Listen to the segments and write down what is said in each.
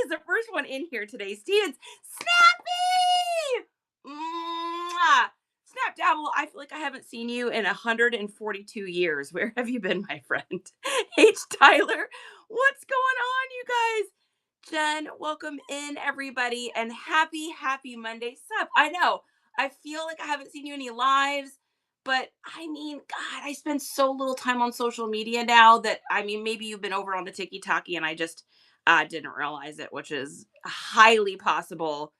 is the first one in here today. Steven's Snappy! Mwah! Snap Dabble, I feel like I haven't seen you in 142 years. Where have you been, my friend? H. Tyler, what's going on, you guys? Jen, welcome in, everybody, and happy Monday. Sup? I know. I feel like I haven't seen you any lives, but I mean, God, I spend so little time on social media now that I mean, maybe you've been over on the TikTok and I just didn't realize it, which is highly possible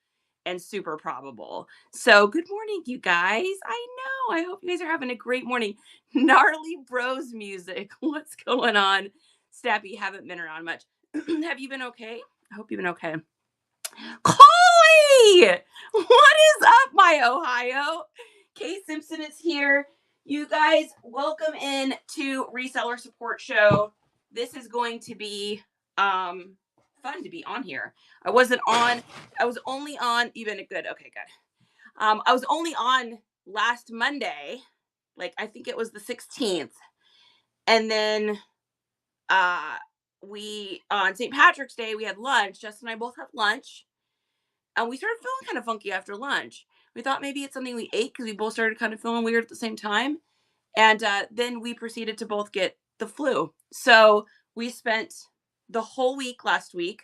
and super probable. So, good morning, you guys. I know. I hope you guys are having a great morning. Gnarly Bros music. What's going on? Stappy, haven't been around much. Have you been okay? I hope you've been okay. Coley! What is up, my Ohio? Kay Simpson is here. You guys, welcome in to Reseller Support Show. This is going to be fun to be on here. I was only on, you've been good. Okay, good. I was only on last Monday, like I think it was the 16th. And then we on St. Patrick's Day, we had lunch. Justin and I both had lunch. And we started feeling kind of funky after lunch. We thought maybe it's something we ate because we both started kind of feeling weird at the same time. And then we proceeded to both get the flu. So we spent the whole week last week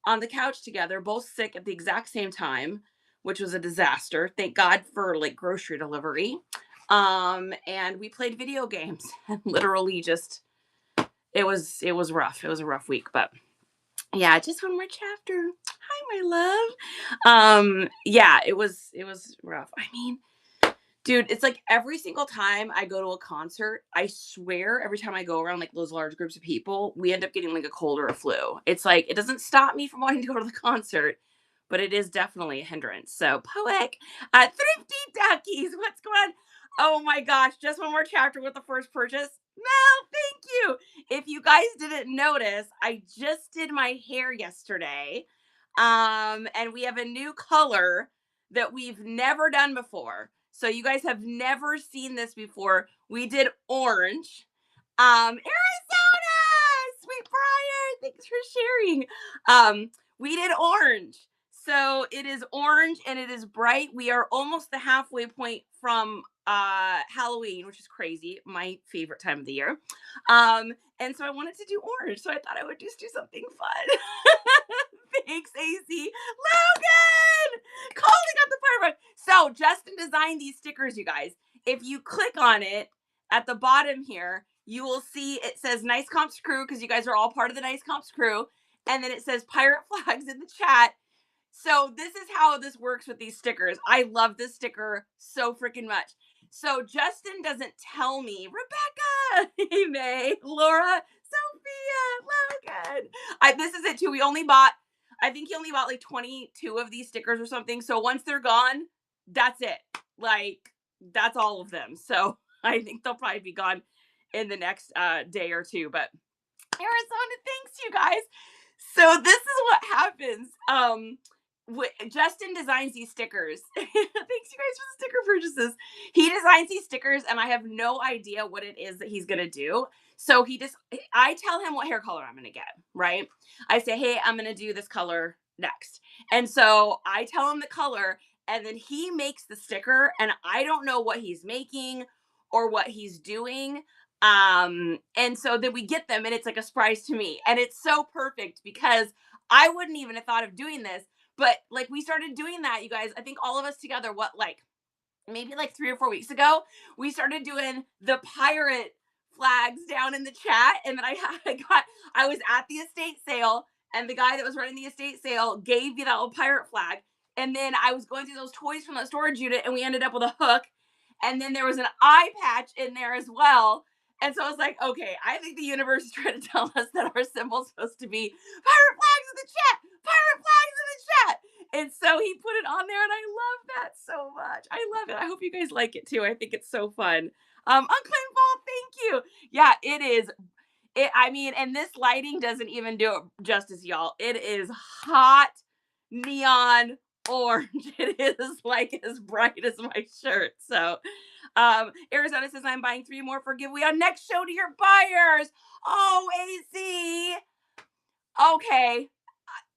on the couch together, both sick at the exact same time, which was a disaster. Thank God for like grocery delivery. And we played video games and literally just it was rough. It was a rough week, but yeah, just one more chapter. Hi, my love. Yeah, it was rough. I mean, dude, it's like every single time I go to a concert, I swear every time I go around like those large groups of people, we end up getting like a cold or a flu. It's like it doesn't stop me from wanting to go to the concert, but it is definitely a hindrance. So, Poetic, Thrifty Duckies, what's going on? Oh my gosh, just one more chapter with the first purchase. Mel, thank you. If you guys didn't notice, I just did my hair yesterday. And we have a new color that we've never done before. So you guys have never seen this before. We did orange. Arizona, sweet Briar, thanks for sharing. We did orange. So it is orange and it is bright. We are almost the halfway point from Halloween, which is crazy, my favorite time of the year. And so I wanted to do orange, so I thought I would just do something fun. Thanks, AC. Logan! Calling up the firework. So Justin designed these stickers, you guys. If you click on it at the bottom here, you will see it says Nice Comps Crew because you guys are all part of the Nice Comps Crew. And then it says Pirate Flags in the chat. So this is how this works with these stickers. I love this sticker so freaking much. So Justin doesn't tell me, Rebecca, hey May, Laura, Sophia, Logan. This is it too. I think he only bought like 22 of these stickers or something. So once they're gone, that's it. Like, that's all of them. So I think they'll probably be gone in the next day or two. But Arizona, thanks you guys. So this is what happens. Justin designs these stickers. Thanks you guys for the sticker purchases. He designs these stickers and I have no idea what it is that he's going to do. So I tell him what hair color I'm going to get, right? I say, hey, I'm going to do this color next. And so I tell him the color and then he makes the sticker and I don't know what he's making or what he's doing. And so then we get them and it's like a surprise to me. And it's so perfect because I wouldn't even have thought of doing this. But like we started doing that, you guys, I think all of us together, maybe like 3 or 4 weeks ago, we started doing the pirate flags down in the chat. And then I was at the estate sale and the guy that was running the estate sale gave me that little pirate flag. And then I was going through those toys from that storage unit and we ended up with a hook. And then there was an eye patch in there as well. And so I was like, okay, I think the universe is trying to tell us that our symbol's supposed to be pirate flags in the chat, pirate flags in the chat. And so he put it on there and I love that so much. I love it. I hope you guys like it too. I think it's so fun. Unclaimed Ball, thank you. Yeah, it is. And this lighting doesn't even do it justice, y'all. It is hot neon orange. It is like as bright as my shirt. So Arizona says I'm buying 3 more for giveaway on next show to your buyers. Oh, AC. Okay.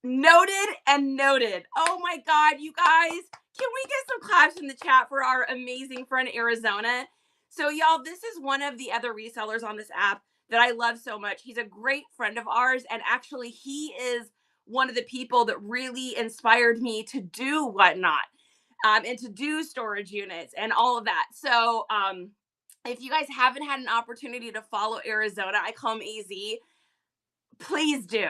Noted and noted. Oh my God, you guys, can we get some claps in the chat for our amazing friend Arizona? So, y'all, this is one of the other resellers on this app that I love so much. He's a great friend of ours, and actually, he is one of the people that really inspired me to do Whatnot, and to do storage units and all of that. So, if you guys haven't had an opportunity to follow Arizona, I call him AZ, please do.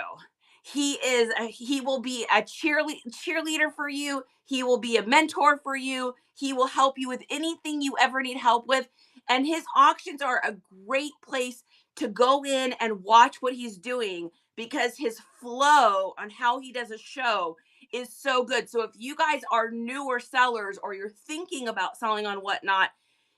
He will be a cheerleader for you. He will be a mentor for you. He will help you with anything you ever need help with. And his auctions are a great place to go in and watch what he's doing, because his flow on how he does a show is so good. So if you guys are newer sellers or you're thinking about selling on Whatnot,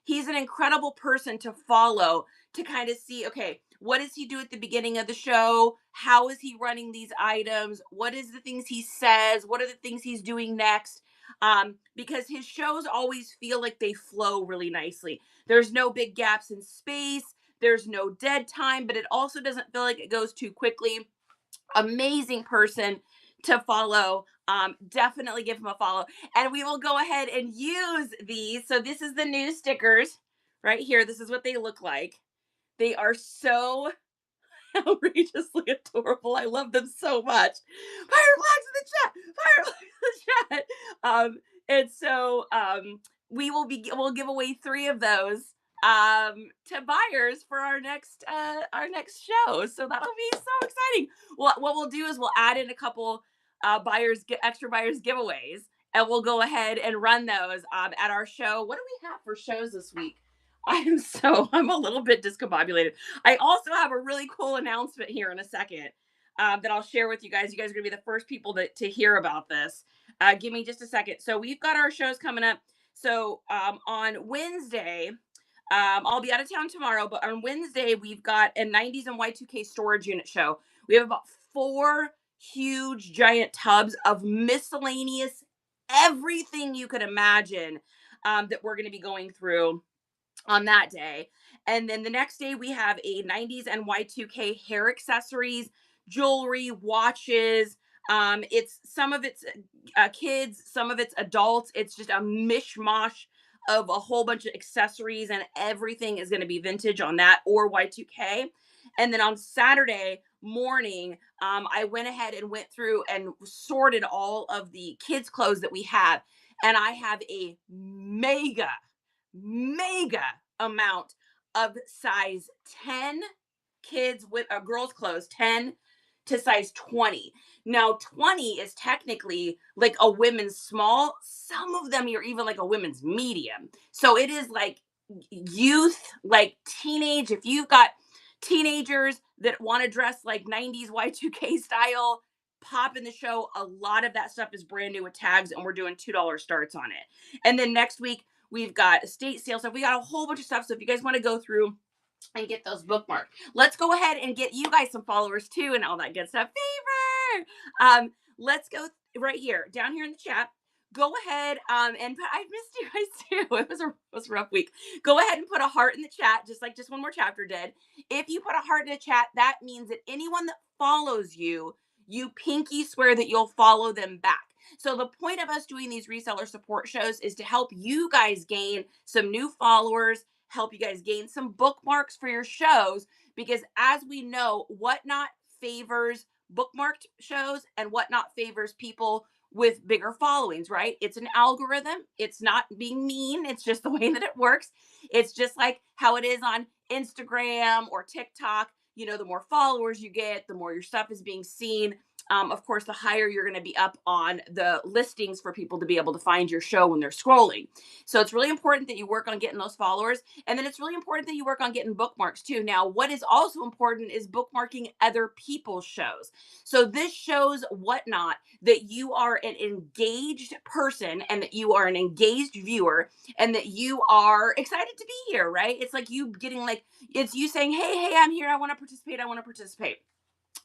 he's an incredible person to follow, to kind of see, okay, what does he do at the beginning of the show? How is he running these items? What is the things he says? What are the things he's doing next? Because his shows always feel like they flow really nicely. There's no big gaps in space. There's no dead time, but it also doesn't feel like it goes too quickly. Amazing person to follow. Definitely give him a follow. And we will go ahead and use these. So this is the new stickers right here. This is what they look like. They are so outrageously adorable. I love them so much. Fire flags in the chat. Fire flags in the chat. And so we'll give away 3 of those to buyers for our next show. So that'll be so exciting. Well, what we'll do is we'll add in a couple extra buyers giveaways, and we'll go ahead and run those at our show. What do we have for shows this week? I'm a little bit discombobulated. I also have a really cool announcement here in a second that I'll share with you guys. You guys are going to be the first people to hear about this. Give me just a second. So we've got our shows coming up. So on Wednesday, I'll be out of town tomorrow, but on Wednesday, we've got a 90s and Y2K storage unit show. We have about 4 huge giant tubs of miscellaneous everything you could imagine that we're going to be going through on that day. And then the next day we have a 90s and Y2K hair accessories, jewelry, watches. It's some of it's kids, some of it's adults. It's just a mishmash of a whole bunch of accessories, and everything is going to be vintage on that or Y2K. And then on Saturday morning, I went ahead and went through and sorted all of the kids' clothes that we have. And I have a mega amount of size 10 kids with girls clothes, 10 to size 20. Now 20 is technically like a women's small. Some of them are even like a women's medium. So it is like youth, like teenage. If you've got teenagers that want to dress like 90s Y2K style, pop in the show. A lot of that stuff is brand new with tags, and we're doing $2 starts on it. And then next week we've got estate sale stuff. We got a whole bunch of stuff. So if you guys want to go through and get those bookmarked, let's go ahead and get you guys some followers too and all that good stuff. Fever. Let's go right here, down here in the chat. Go ahead and put, I missed you guys too. It was a rough week. Go ahead and put a heart in the chat, just like just one more chapter did. If you put a heart in the chat, that means that anyone that follows you, you pinky swear that you'll follow them back. So the point of us doing these reseller support shows is to help you guys gain some new followers, help you guys gain some bookmarks for your shows, because as we know, Whatnot favors bookmarked shows and Whatnot favors people with bigger followings, right? It's an algorithm. It's not being mean. It's just the way that it works. It's just like how it is on Instagram or TikTok. You know, the more followers you get, the more your stuff is being seen. Of course, the higher you're going to be up on the listings for people to be able to find your show when they're scrolling. So it's really important that you work on getting those followers. And then it's really important that you work on getting bookmarks too. Now, what is also important is bookmarking other people's shows. So this shows Whatnot that you are an engaged person and that you are an engaged viewer and that you are excited to be here, right? It's like you getting like, it's you saying, hey, I'm here. I want to participate.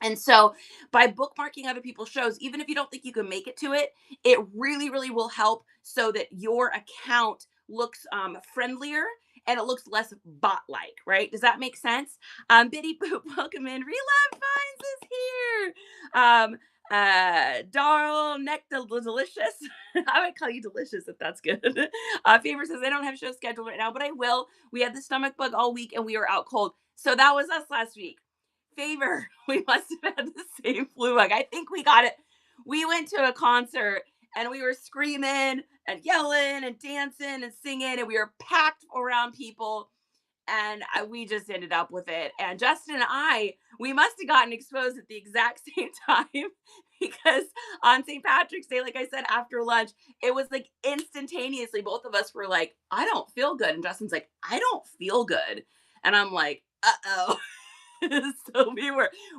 And so by bookmarking other people's shows, even if you don't think you can make it to it, it really, really will help so that your account looks friendlier and it looks less bot-like, right? Does that make sense? Biddy Boop, welcome in. Relove Finds is here. Darl Delicious. I would call you Delicious if that's good. Favor says I don't have a show scheduled right now, but I will. We had the stomach bug all week and we were out cold. So that was us last week. Favor, we must have had the same flu bug. I think we got it. We went to a concert and we were screaming and yelling and dancing and singing and we were packed around people and we just ended up with it. And Justin and we must have gotten exposed at the exact same time because on St. Patrick's Day, like I said, after lunch, it was like instantaneously, both of us were like, I don't feel good. And Justin's like, I don't feel good. And I'm like, uh-oh. So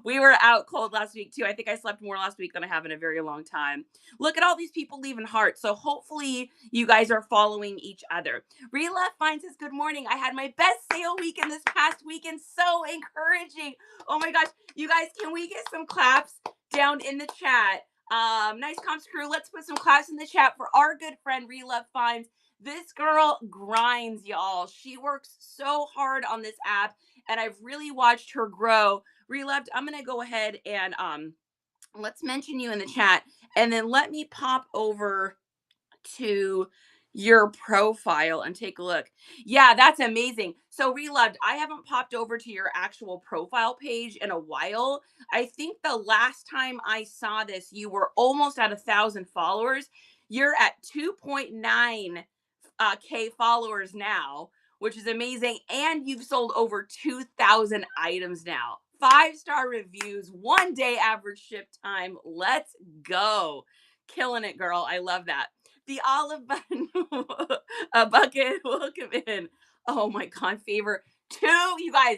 we were out cold last week too. I think I slept more last week than I have in a very long time. Look at all these people leaving hearts. So hopefully you guys are following each other. Rila finds says, good morning. I had my best sale weekend this past weekend. So encouraging. Oh my gosh. You guys, can we get some claps down in the chat? Nice comps crew. Let's put some claps in the chat for our good friend Rila finds. This girl grinds, y'all. She works so hard on this app and I've really watched her grow. Releved, I'm gonna go ahead and let's mention you in the chat, and then let me pop over to your profile and take a look. Yeah, that's amazing. So Reloved, I haven't popped over to your actual profile page in a while. I think the last time I saw this, you were almost at 1,000 followers. You're at 2.9 K followers now, which is amazing. And you've sold over 2,000 items now. 5-star reviews, 1-day average ship time. Let's go. Killing it, girl. I love that. The olive button, a bucket, welcome in. Oh my God, Favor. You guys,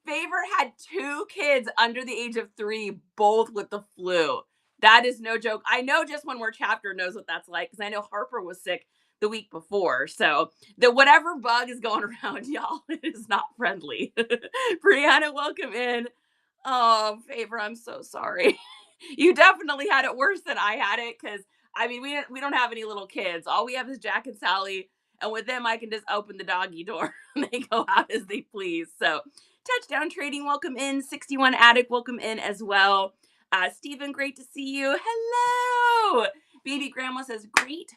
Favor had 2 kids under the age of 3, both with the flu. That is no joke. I know just one more chapter knows what that's like because I know Harper was sick the week before. So the whatever bug is going around, y'all, it is not friendly. Brianna, welcome in. Oh, Favor, I'm so sorry. You definitely had it worse than I had it because I mean we don't have any little kids. All we have is Jack and Sally, and with them I can just open the doggy door and they go out as they please. So touchdown trading, welcome in. 61 Attic, welcome in as well. Stephen, great to see you. Hello. Baby Grandma says great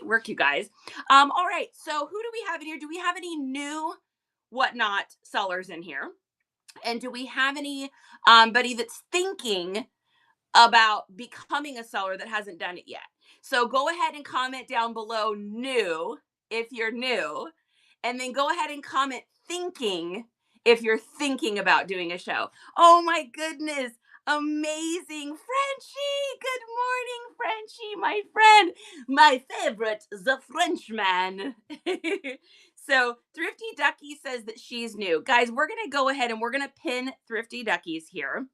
work, you guys. All right, so who do we have in here? Do we have any new whatnot sellers in here? And do we have anybody that's thinking about becoming a seller that hasn't done it yet? So go ahead and comment down below new if you're new, and then go ahead and comment thinking if you're thinking about doing a show. Oh my goodness. Amazing. Frenchie. Good morning, Frenchie, my friend. My favorite, the Frenchman. So Thrifty Ducky says that she's new. Guys, we're going to go ahead and we're going to pin Thrifty Duckies here.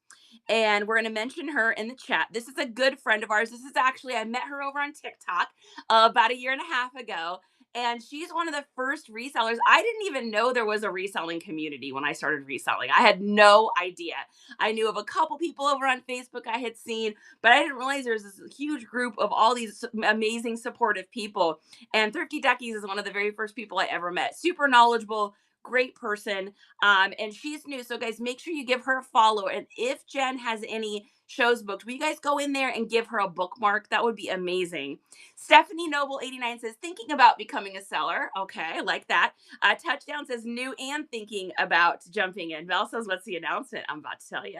And we're going to mention her in the chat. This is a good friend of ours. This is actually, I met her over on TikTok about 1.5 years ago. And she's one of the first resellers. I didn't even know there was a reselling community when I started reselling. I had no idea. I knew of a couple people over on Facebook I had seen, but I didn't realize there was this huge group of all these amazing supportive people. And Thrifty Duckies is one of the very first people I ever met. Super knowledgeable, great person. And she's new. So guys, make sure you give her a follow. And if Jen has any shows booked, will you guys go in there and give her a bookmark? That would be amazing. Stephanie Noble 89 says, thinking about becoming a seller. Okay, I like that. Touchdown says, new and thinking about jumping in. Val says, what's the announcement? I'm about to tell you.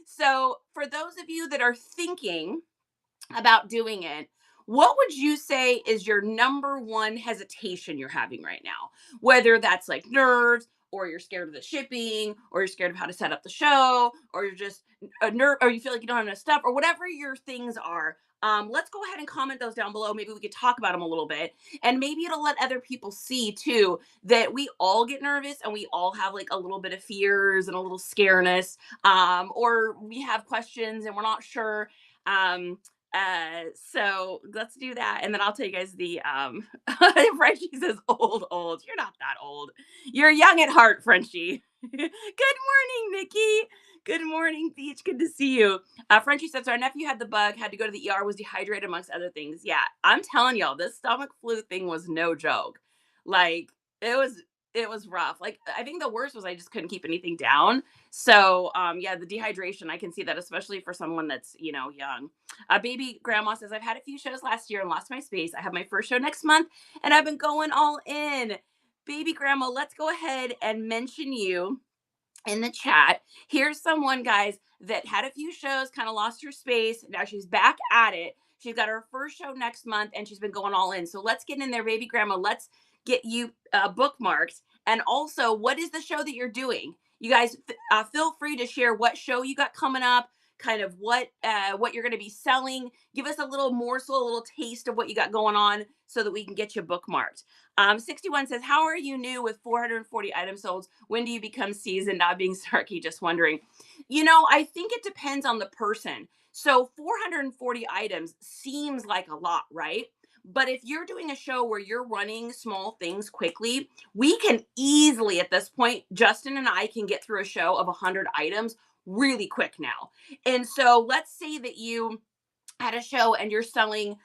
So for those of you that are thinking about doing it, what would you say is your number one hesitation you're having right now? Whether that's like nerves, or you're scared of the shipping, or you're scared of how to set up the show, or you're just a nerd, or you feel like you don't have enough stuff, or whatever your things are. Let's go ahead and comment those down below. Maybe we could talk about them a little bit, and maybe it'll let other people see too that we all get nervous and we all have like a little bit of fears and a little scareness, or we have questions and we're not sure. So let's do that, and then I'll tell you guys the Frenchie says old. You're not that old. You're young at heart, Frenchie. Good morning, Nikki. Good morning, Beach. Good to see you. Frenchie says our nephew had the bug, had to go to the ER, was dehydrated amongst other things. Yeah, I'm telling y'all, this stomach flu thing was no joke. Like it was It was rough. Like, I think the worst was I just couldn't keep anything down. So, yeah, the dehydration, I can see that, especially for someone that's, young. Baby grandma says, I've had a few shows last year and lost my space. I have my first show next month and I've been going all in. Baby grandma, let's go ahead and mention you in the chat. Here's someone, guys, that had a few shows, kind of lost her space. Now she's back at it. She's got her first show next month and she's been going all in. So let's get in there, baby grandma. Let's get you bookmarked. And also, what is the show that you're doing? You guys feel free to share what show you got coming up, kind of what you're going to be selling. Give us a little morsel, a little taste of what you got going on so that we can get you bookmarked. 61 says, how are you new with 440 items sold? When do you become seasoned? Not being snarky, just wondering. I think it depends on the person. So 440 items seems like a lot, right? But if you're doing a show where you're running small things quickly, we can easily, at this point, Justin and I can get through a show of 100 items really quick now. And so let's say that you at a show and you're selling,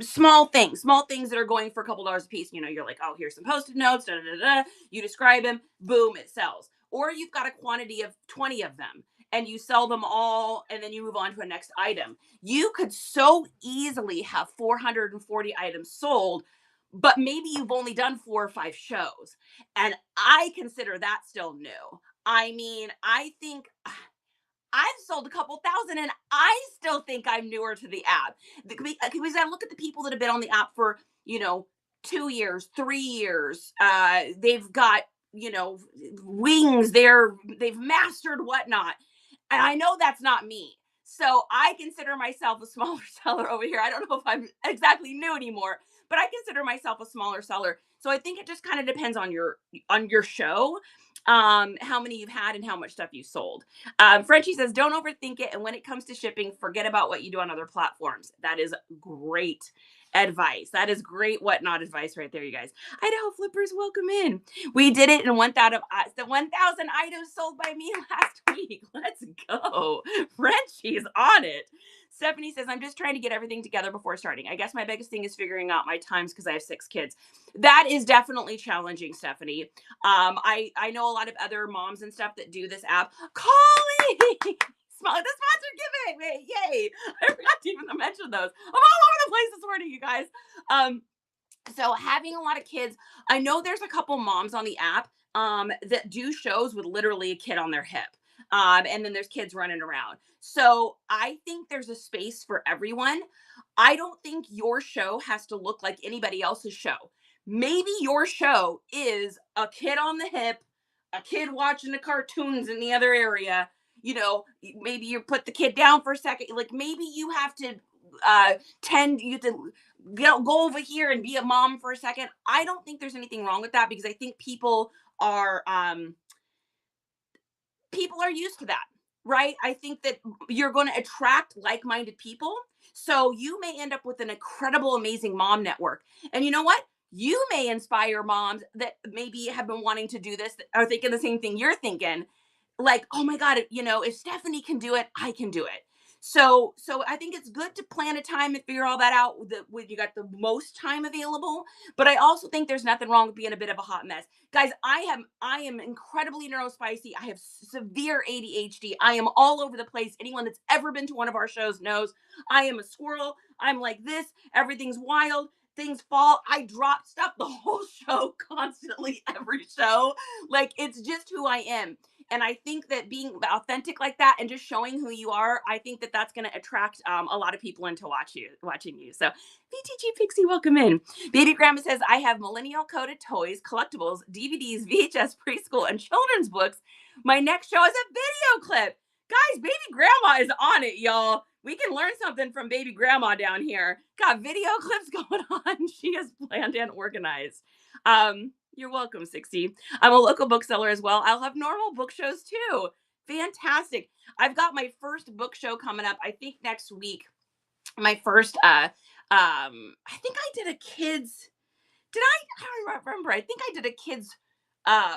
small things that are going for a couple dollars a piece. You're like, oh, here's some post-it notes, da, da, da, da. You describe them, boom, it sells. Or you've got a quantity of 20 of them and you sell them all and then you move on to a next item. You could so easily have 440 items sold, but maybe you've only done 4 or 5 shows. And I consider that still new. I mean, I think I've sold a couple thousand and I still think I'm newer to the app. Because I look at the people that have been on the app for, 2 years, 3 years. They've got, wings. They've mastered whatnot. And I know that's not me. So I consider myself a smaller seller over here. I don't know if I'm exactly new anymore, but I consider myself a smaller seller. So I think it just kind of depends on your show, how many you've had and how much stuff you sold. Frenchie says, don't overthink it. And when it comes to shipping, forget about what you do on other platforms. That is great advice. That is great whatnot advice right there, you guys. Idaho Flippers, welcome in. We did it in 1,000 items sold by me last week. Let's go. Frenchie's on it. Stephanie says, I'm just trying to get everything together before starting. I guess my biggest thing is figuring out my times because I have 6 kids. That is definitely challenging, Stephanie. I know a lot of other moms and stuff that do this app. Calling the sponsor giving. Yay. I forgot to even mention those. I'm all over the place this morning, you guys. So having a lot of kids, I know there's a couple moms on the app that do shows with literally a kid on their hip. And then there's kids running around. So I think there's a space for everyone. I don't think your show has to look like anybody else's show. Maybe your show is a kid on the hip, a kid watching the cartoons in the other area. Maybe you put the kid down for a second. Like maybe you have to you have to go over here and be a mom for a second. I don't think there's anything wrong with that because I think are people are used to that, right? I think that you're going to attract like-minded people. So you may end up with an incredible, amazing mom network. And you know what? You may inspire moms that maybe have been wanting to do this, that are thinking the same thing you're thinking. Like, oh my God, if Stephanie can do it, I can do it. So I think it's good to plan a time and figure all that out when you got the most time available. But I also think there's nothing wrong with being a bit of a hot mess. Guys, I am incredibly neurospicy. I have severe ADHD. I am all over the place. Anyone that's ever been to one of our shows knows I am a squirrel. I'm like this. Everything's wild. Things fall. I drop stuff the whole show constantly, every show. Like it's just who I am. And I think that being authentic like that and just showing who you are, I think that that's going to attract a lot of people into watching you. So VTG Pixie, welcome in. Baby Grandma says, I have millennial coded toys, collectibles, DVDs, VHS, preschool, and children's books. My next show is a video clip. Guys, Baby Grandma is on it, y'all. We can learn something from Baby Grandma down here. Got video clips going on. She is planned and organized. You're welcome, 60. I'm a local bookseller as well. I'll have normal book shows too. Fantastic. I've got my first book show coming up, I think next week. My first I think I did a kids I don't remember. I think I did a kids uh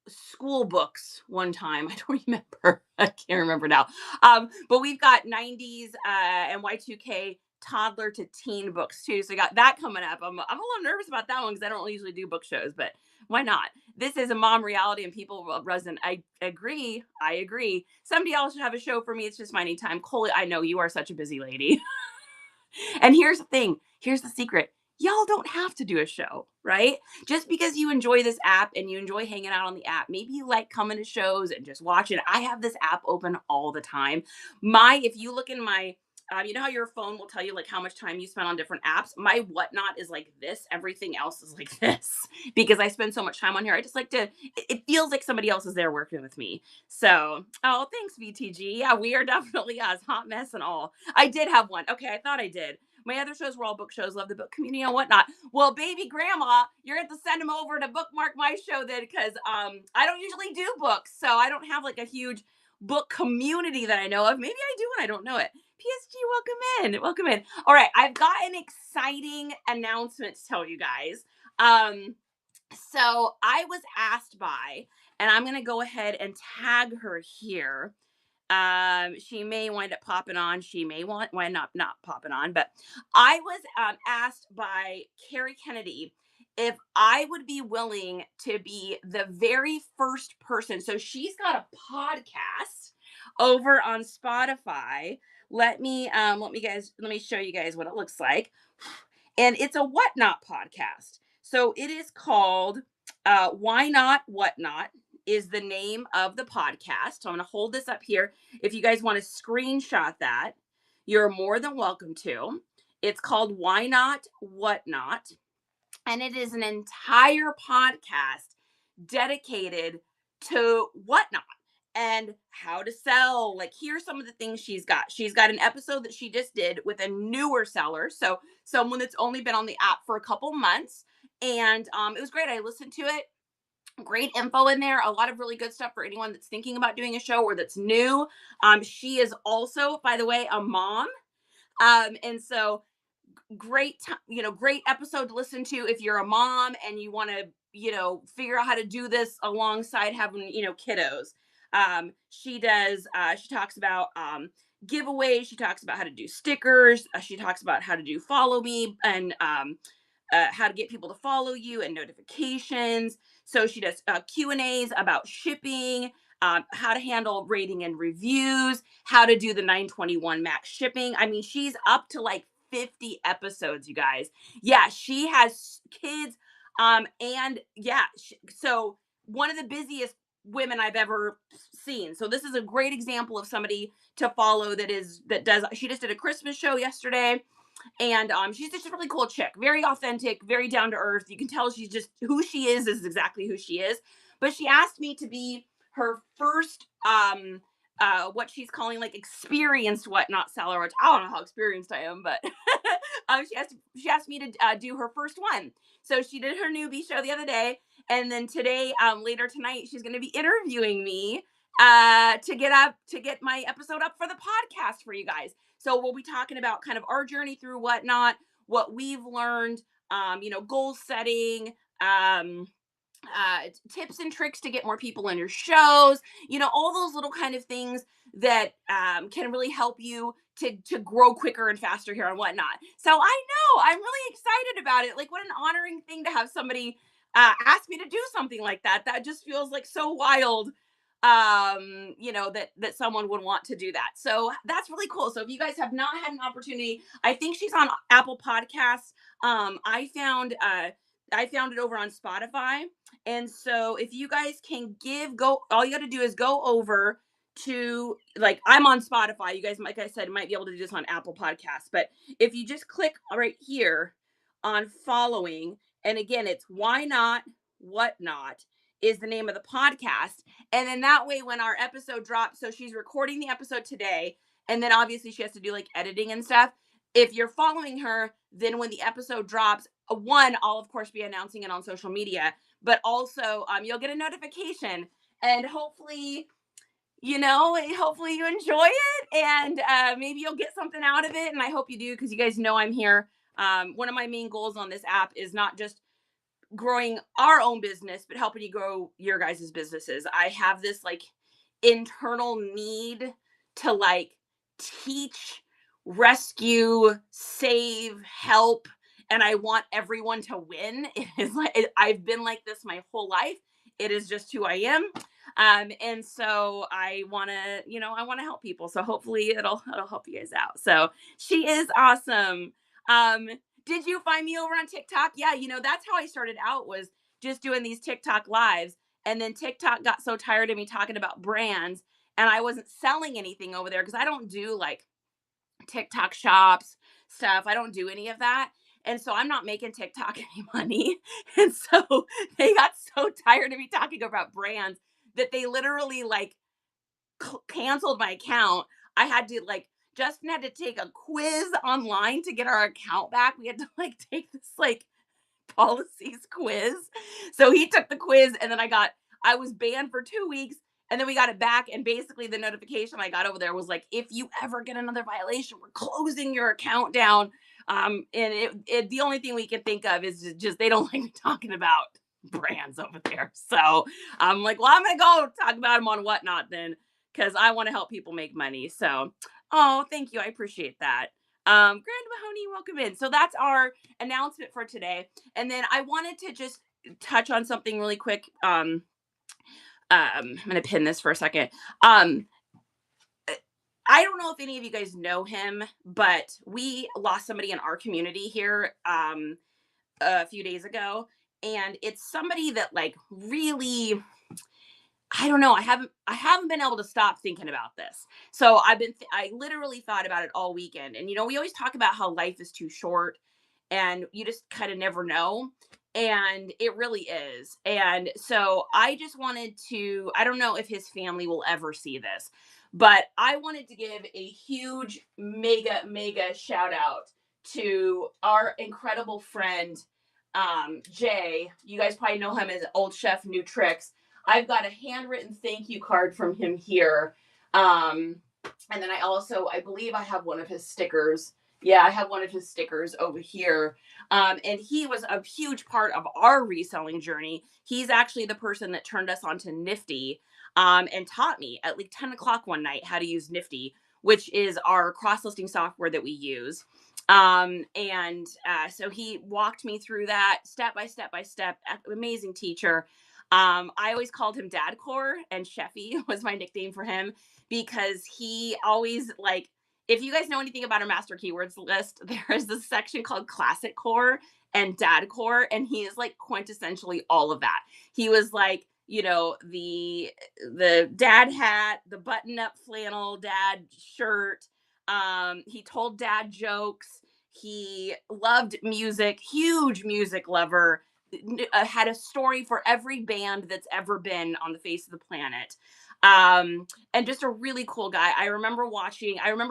school books one time. I don't remember. I can't remember now. But we've got 90s and Y2K toddler to teen books too. So I got that coming up. I'm a little nervous about that one because I don't usually do book shows, but why not? This is a mom reality and people will resonate. I agree. I agree. Somebody else should have a show for me. It's just finding time. Cole, I know you are such a busy lady. And here's the thing. Here's the secret. Y'all don't have to do a show, right? Just because you enjoy this app and you enjoy hanging out on the app, maybe you like coming to shows and just watching. I have this app open all the time. If you look in my, you know how your phone will tell you like how much time you spend on different apps? My whatnot is like this. Everything else is like this because I spend so much time on here. I just like to, it feels like somebody else is there working with me. So, oh, thanks, VTG. Yeah, we are definitely us, hot mess and all. I did have one. Okay, I thought I did. My other shows were all book shows, love the book community and whatnot. Well, baby grandma, you're going to send them over to bookmark my show then because I don't usually do books. So I don't have like a huge book community that I know of. Maybe I do and I don't know it. PSG, welcome in. Welcome in. All right, I've got an exciting announcement to tell you guys. So I was asked by, and I'm going to go ahead and tag her here. She may wind up popping on. She may wind up not popping on. But I was asked by Carrie Kennedy if I would be willing to be the very first person. So she's got a podcast over on Spotify. Let me show you guys what it looks like. And it's a whatnot podcast. So it is called Why Not Whatnot is the name of the podcast. So I'm going to hold this up here. If you guys want to screenshot that, you're more than welcome to. It's called Why Not Whatnot. And it is an entire podcast dedicated to whatnot and how to sell. Like, here's some of the things she's got. She's got an episode that she just did with a newer seller. So someone that's only been on the app for a couple months. And it was great. I listened to it. Great info in there. A lot of really good stuff for anyone that's thinking about doing a show or that's new. She is also, by the way, a mom. And so great, great episode to listen to if you're a mom and you want to, figure out how to do this alongside having, kiddos. She talks about giveaways. She talks about how to do stickers. She talks about how to do follow me and how to get people to follow you and notifications. So she does Q&As about shipping, how to handle rating and reviews, how to do the 921 max shipping. I mean, she's up to like 50 episodes, you guys. Yeah, she has kids. So one of the busiest women I've ever seen. So this is a great example of somebody to follow she just did a Christmas show yesterday. And she's just a really cool chick, very authentic, very down to earth. You can tell she's just who she is exactly who she is. But she asked me to be her first what she's calling like experienced whatnot seller, which I don't know how experienced I am, but she asked me to do her first one. So she did her newbie show the other day, and then today, later tonight, she's going to be interviewing me to get my episode up for the podcast for you guys. So we'll be talking about kind of our journey through whatnot, what we've learned, goal setting, tips and tricks to get more people in your shows, all those little kind of things that can really help you to grow quicker and faster here and whatnot. So I know I'm really excited about it. Like, what an honoring thing to have somebody ask me to do something like that. That just feels like so wild, that someone would want to do that. So that's really cool. So if you guys have not had an opportunity, I think she's on Apple Podcasts. I found it over on Spotify. And so if you guys can all you got to do is go over to, like, I'm on Spotify. You guys, like I said, might be able to do this on Apple Podcasts. But if you just click right here on following, and again, it's Why Not Whatnot is the name of the podcast. And then that way, when our episode drops, so she's recording the episode today, and then obviously she has to do like editing and stuff. If you're following her, then when the episode drops, I'll of course be announcing it on social media, but also you'll get a notification, and hopefully you enjoy it, and maybe you'll get something out of it. And I hope you do, because you guys know I'm here. One of my main goals on this app is not just growing our own business, but helping you grow your guys' businesses. I have this like internal need to like teach rescue, save, help, and I want everyone to win. It is like I've been like this my whole life. It is just who I am. And so I want to, I want to help people. So hopefully it'll help you guys out. So she is awesome. Um, did you find me over on TikTok? Yeah, that's how I started out, was just doing these TikTok lives. And then TikTok got so tired of me talking about brands, and I wasn't selling anything over there because I don't do like TikTok shops stuff. I don't do any of that. And so I'm not making TikTok any money. And so they got so tired of me talking about brands that they literally like canceled my account. I had to like, Justin had to take a quiz online to get our account back. We had to like take this like policies quiz. So he took the quiz, and then I was banned for 2 weeks, and then we got it back. And basically the notification I got over there was like, if you ever get another violation, we're closing your account down. And the only thing we can think of is just they don't like me talking about brands over there. So I'm like, well, I'm going to go talk about them on Whatnot then, because I want to help people make money. So, oh, thank you. I appreciate that. Grand Mahoney, welcome in. So that's our announcement for today. And then I wanted to just touch on something really quick. I'm going to pin this for a second. I don't know if any of you guys know him, but we lost somebody in our community here a few days ago. And it's somebody that like really, I don't know. I haven't been able to stop thinking about this. So I literally thought about it all weekend. And we always talk about how life is too short and you just kind of never know. And it really is. And so I just wanted to, I don't know if his family will ever see this, but I wanted to give a huge, mega, mega shout out to our incredible friend, Jay. You guys probably know him as Old Chef New Tricks. I've got a handwritten thank you card from him here. And then I believe I have one of his stickers. Yeah, I have one of his stickers over here. And he was a huge part of our reselling journey. He's actually the person that turned us onto Nifty, and taught me at like 10 o'clock one night how to use Nifty, which is our cross-listing software that we use. So he walked me through that step by step by step. Amazing teacher. I always called him Dad Core, and Sheffy was my nickname for him because he always like, if you guys know anything about our master keywords list, there is this section called Classic Core and Dad Core, and he is like quintessentially all of that. He was like, the dad hat, the button-up flannel dad shirt. He told dad jokes. He loved music, huge music lover. Had a story for every band that's ever been on the face of the planet. And just a really cool guy. I remember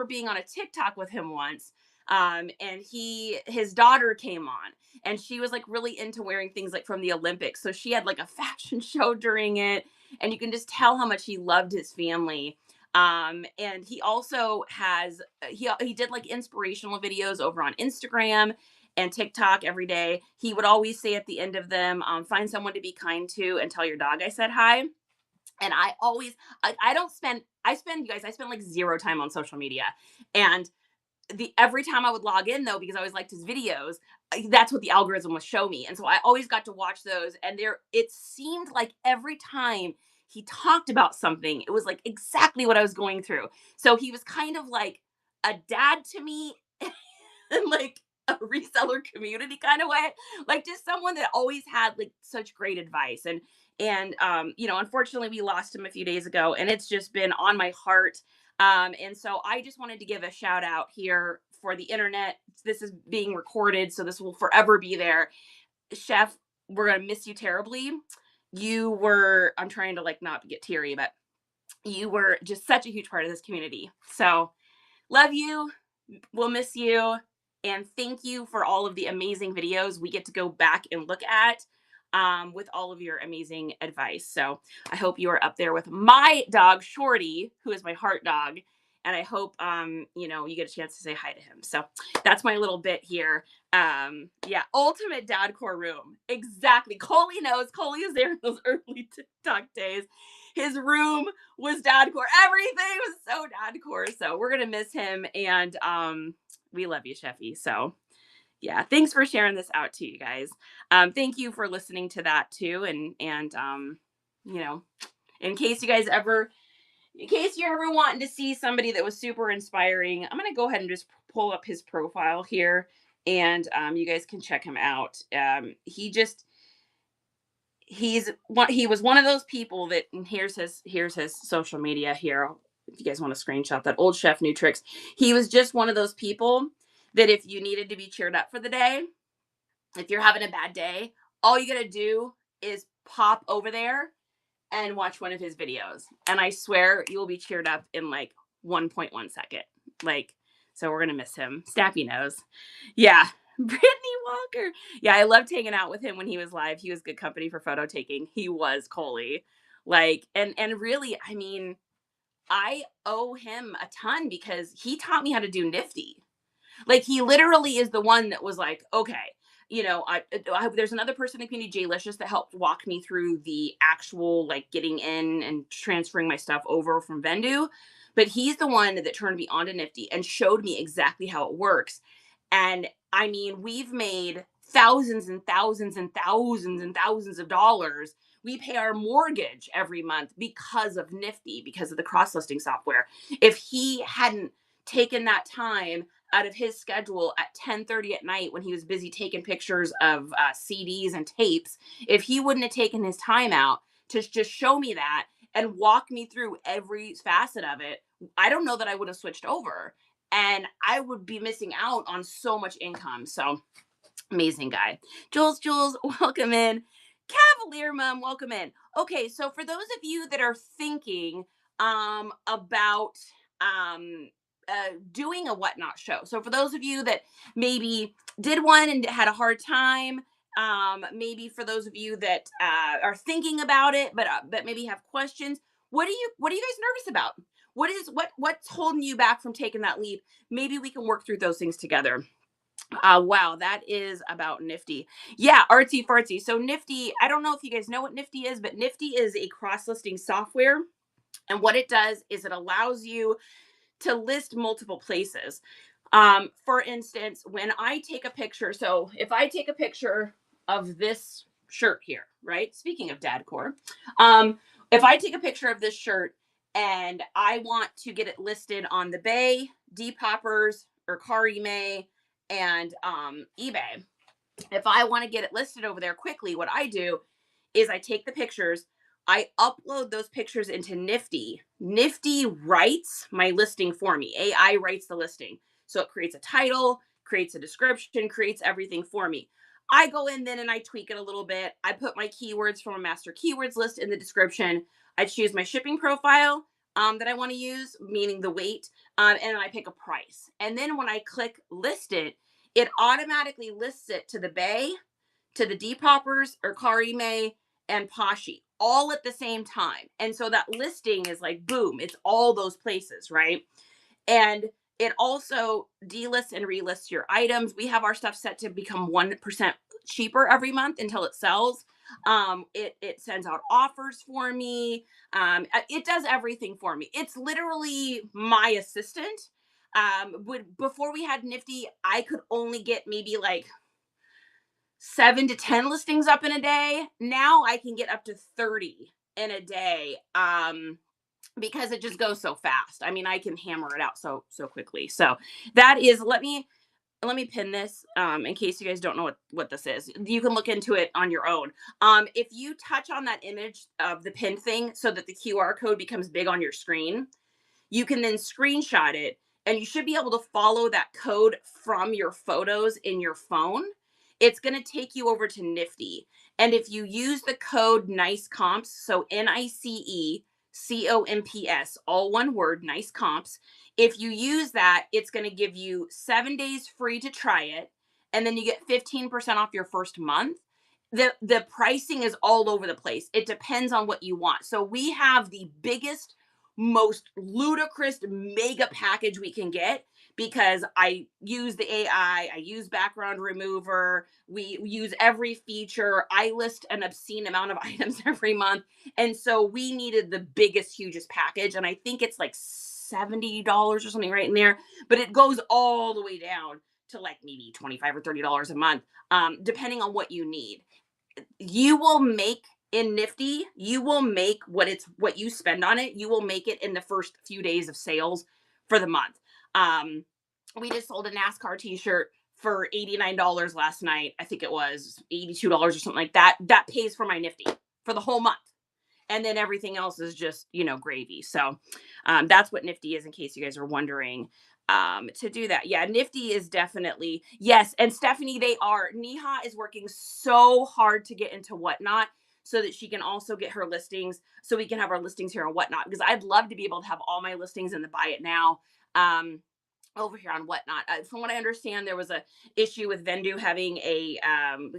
being on a TikTok with him once. And his daughter came on, and she was like really into wearing things like from the Olympics. So she had like a fashion show during it, and you can just tell how much he loved his family. And he also he did like inspirational videos over on Instagram and TikTok every day. He would always say at the end of them, find someone to be kind to and tell your dog I said hi. And I spend, you guys, I spend like zero time on social media. And every time I would log in though, because I always liked his videos, that's what the algorithm would show me. And so I always got to watch those. And it seemed like every time he talked about something, it was like exactly what I was going through. So he was kind of like a dad to me in like a reseller community kind of way, like just someone that always had like such great advice. And unfortunately we lost him a few days ago, and it's just been on my heart. And so I just wanted to give a shout out here for the internet. This is being recorded, so this will forever be there. Chef, we're going to miss you terribly. I'm trying to like not get teary, but you were just such a huge part of this community. So love you. We'll miss you. And thank you for all of the amazing videos we get to go back and look at, with all of your amazing advice. So I hope you are up there with my dog, Shorty, who is my heart dog. And I hope, you get a chance to say hi to him. So that's my little bit here. Yeah, ultimate dad core room. Exactly. Coley knows. Coley is there in those early TikTok days. His room was dadcore. Everything was so dadcore. So we're gonna miss him, and we love you, Sheffy. So yeah, thanks for sharing this out to you guys. Thank you for listening to that too, and you know, in case you guys ever, in case you're ever wanting to see somebody that was super inspiring, I'm gonna go ahead and just pull up his profile here, and you guys can check him out. He was one of those people that, and here's his social media here. If you guys want to screenshot that, old chef new tricks. He was just one of those people that if you needed to be cheered up for the day, if you're having a bad day, all you gotta do is pop over there and watch one of his videos, and I swear you will be cheered up in like 1.1 second. Like, so we're gonna miss him. Snappy nose. Yeah. Brittany Walker. Yeah, I loved hanging out with him when he was live. He was good company for photo taking. He was Coley. Like, and really, I mean, I owe him a ton because he taught me how to do Nifty. Like, he literally is the one that was like, okay, there's another person in the community, Jaylicious, that helped walk me through the actual like getting in and transferring my stuff over from Vendu. But he's the one that turned me onto Nifty and showed me exactly how it works. And I mean, we've made thousands and thousands and thousands and thousands of dollars. We pay our mortgage every month because of Nifty, because of the cross listing software. If he hadn't taken that time out of his schedule at 10:30 at night when he was busy taking pictures of CDs and tapes, if he wouldn't have taken his time out to just show me that and walk me through every facet of it, I don't know that I would have switched over, and I would be missing out on so much income. So amazing guy. Jules, welcome in. Cavalier Mom, welcome in. Okay, so for those of you that are thinking about doing a whatnot show, so for those of you that maybe did one and had a hard time, maybe for those of you that are thinking about it but maybe have questions, what are you guys nervous about? What's holding you back from taking that leap? Maybe we can work through those things together. Wow, that is about Nifty. Yeah, artsy fartsy. So Nifty, I don't know if you guys know what Nifty is, but Nifty is a cross-listing software. And what it does is it allows you to list multiple places. For instance, when I take a picture, so if I take a picture of this shirt here, right? Speaking of dadcore, if I take a picture of this shirt and I want to get it listed on the Bay, Depopper's, or Carime, and eBay, if I want to get it listed over there quickly, what I do is I take the pictures, I upload those pictures into Nifty. Nifty writes my listing for me. AI writes the listing. So it creates a title, creates a description, creates everything for me. I go in then and I tweak it a little bit. I put my keywords from a master keywords list in the description. I choose my shipping profile that I want to use, meaning the weight, and I pick a price. And then when I click list it, it automatically lists it to the Bay, to the Depoppers, or Carime, and Pashi, all at the same time. And so that listing is like, boom, it's all those places, right? And it also delists and relists your items. We have our stuff set to become 1% cheaper every month until it sells. It sends out offers for me. It does everything for me. It's literally my assistant. Before we had Nifty, I could only get maybe like 7 to 10 listings up in a day. Now I can get up to 30 in a day. Because it just goes so fast. I mean, I can hammer it out so quickly. So that is, let me pin this in case you guys don't know what this is. You can look into it on your own. If you touch on that image of the pin thing so that the QR code becomes big on your screen, you can then screenshot it, and you should be able to follow that code from your photos in your phone. It's going to take you over to Nifty. And if you use the code NICE comps, so NICE all one word, NICE comps. If you use that, it's going to give you 7 days free to try it. And then you get 15% off your first month. The pricing is all over the place. It depends on what you want. So we have the biggest, most ludicrous mega package we can get because I use the I use background remover, we use every feature. I list an obscene amount of items every month. And so we needed the biggest, hugest package. And I think it's like $70 or something right in there, but it goes all the way down to like maybe 25 or $30 a month, depending on what you need. You will make in Nifty, you will make what you spend on it, you will make it in the first few days of sales for the month. Um, we just sold a NASCAR t-shirt for $89 last night. I think it was $82 or something like that. That pays for my Nifty for the whole month. And then everything else is just, gravy. So that's what Nifty is, in case you guys are wondering, to do that. Yeah, Nifty is definitely, yes. And Stephanie, Neha is working so hard to get into Whatnot so that she can also get her listings, so we can have our listings here on Whatnot, because I'd love to be able to have all my listings in the buy it now. Over here on Whatnot. From what I understand, there was a issue with Vendu having a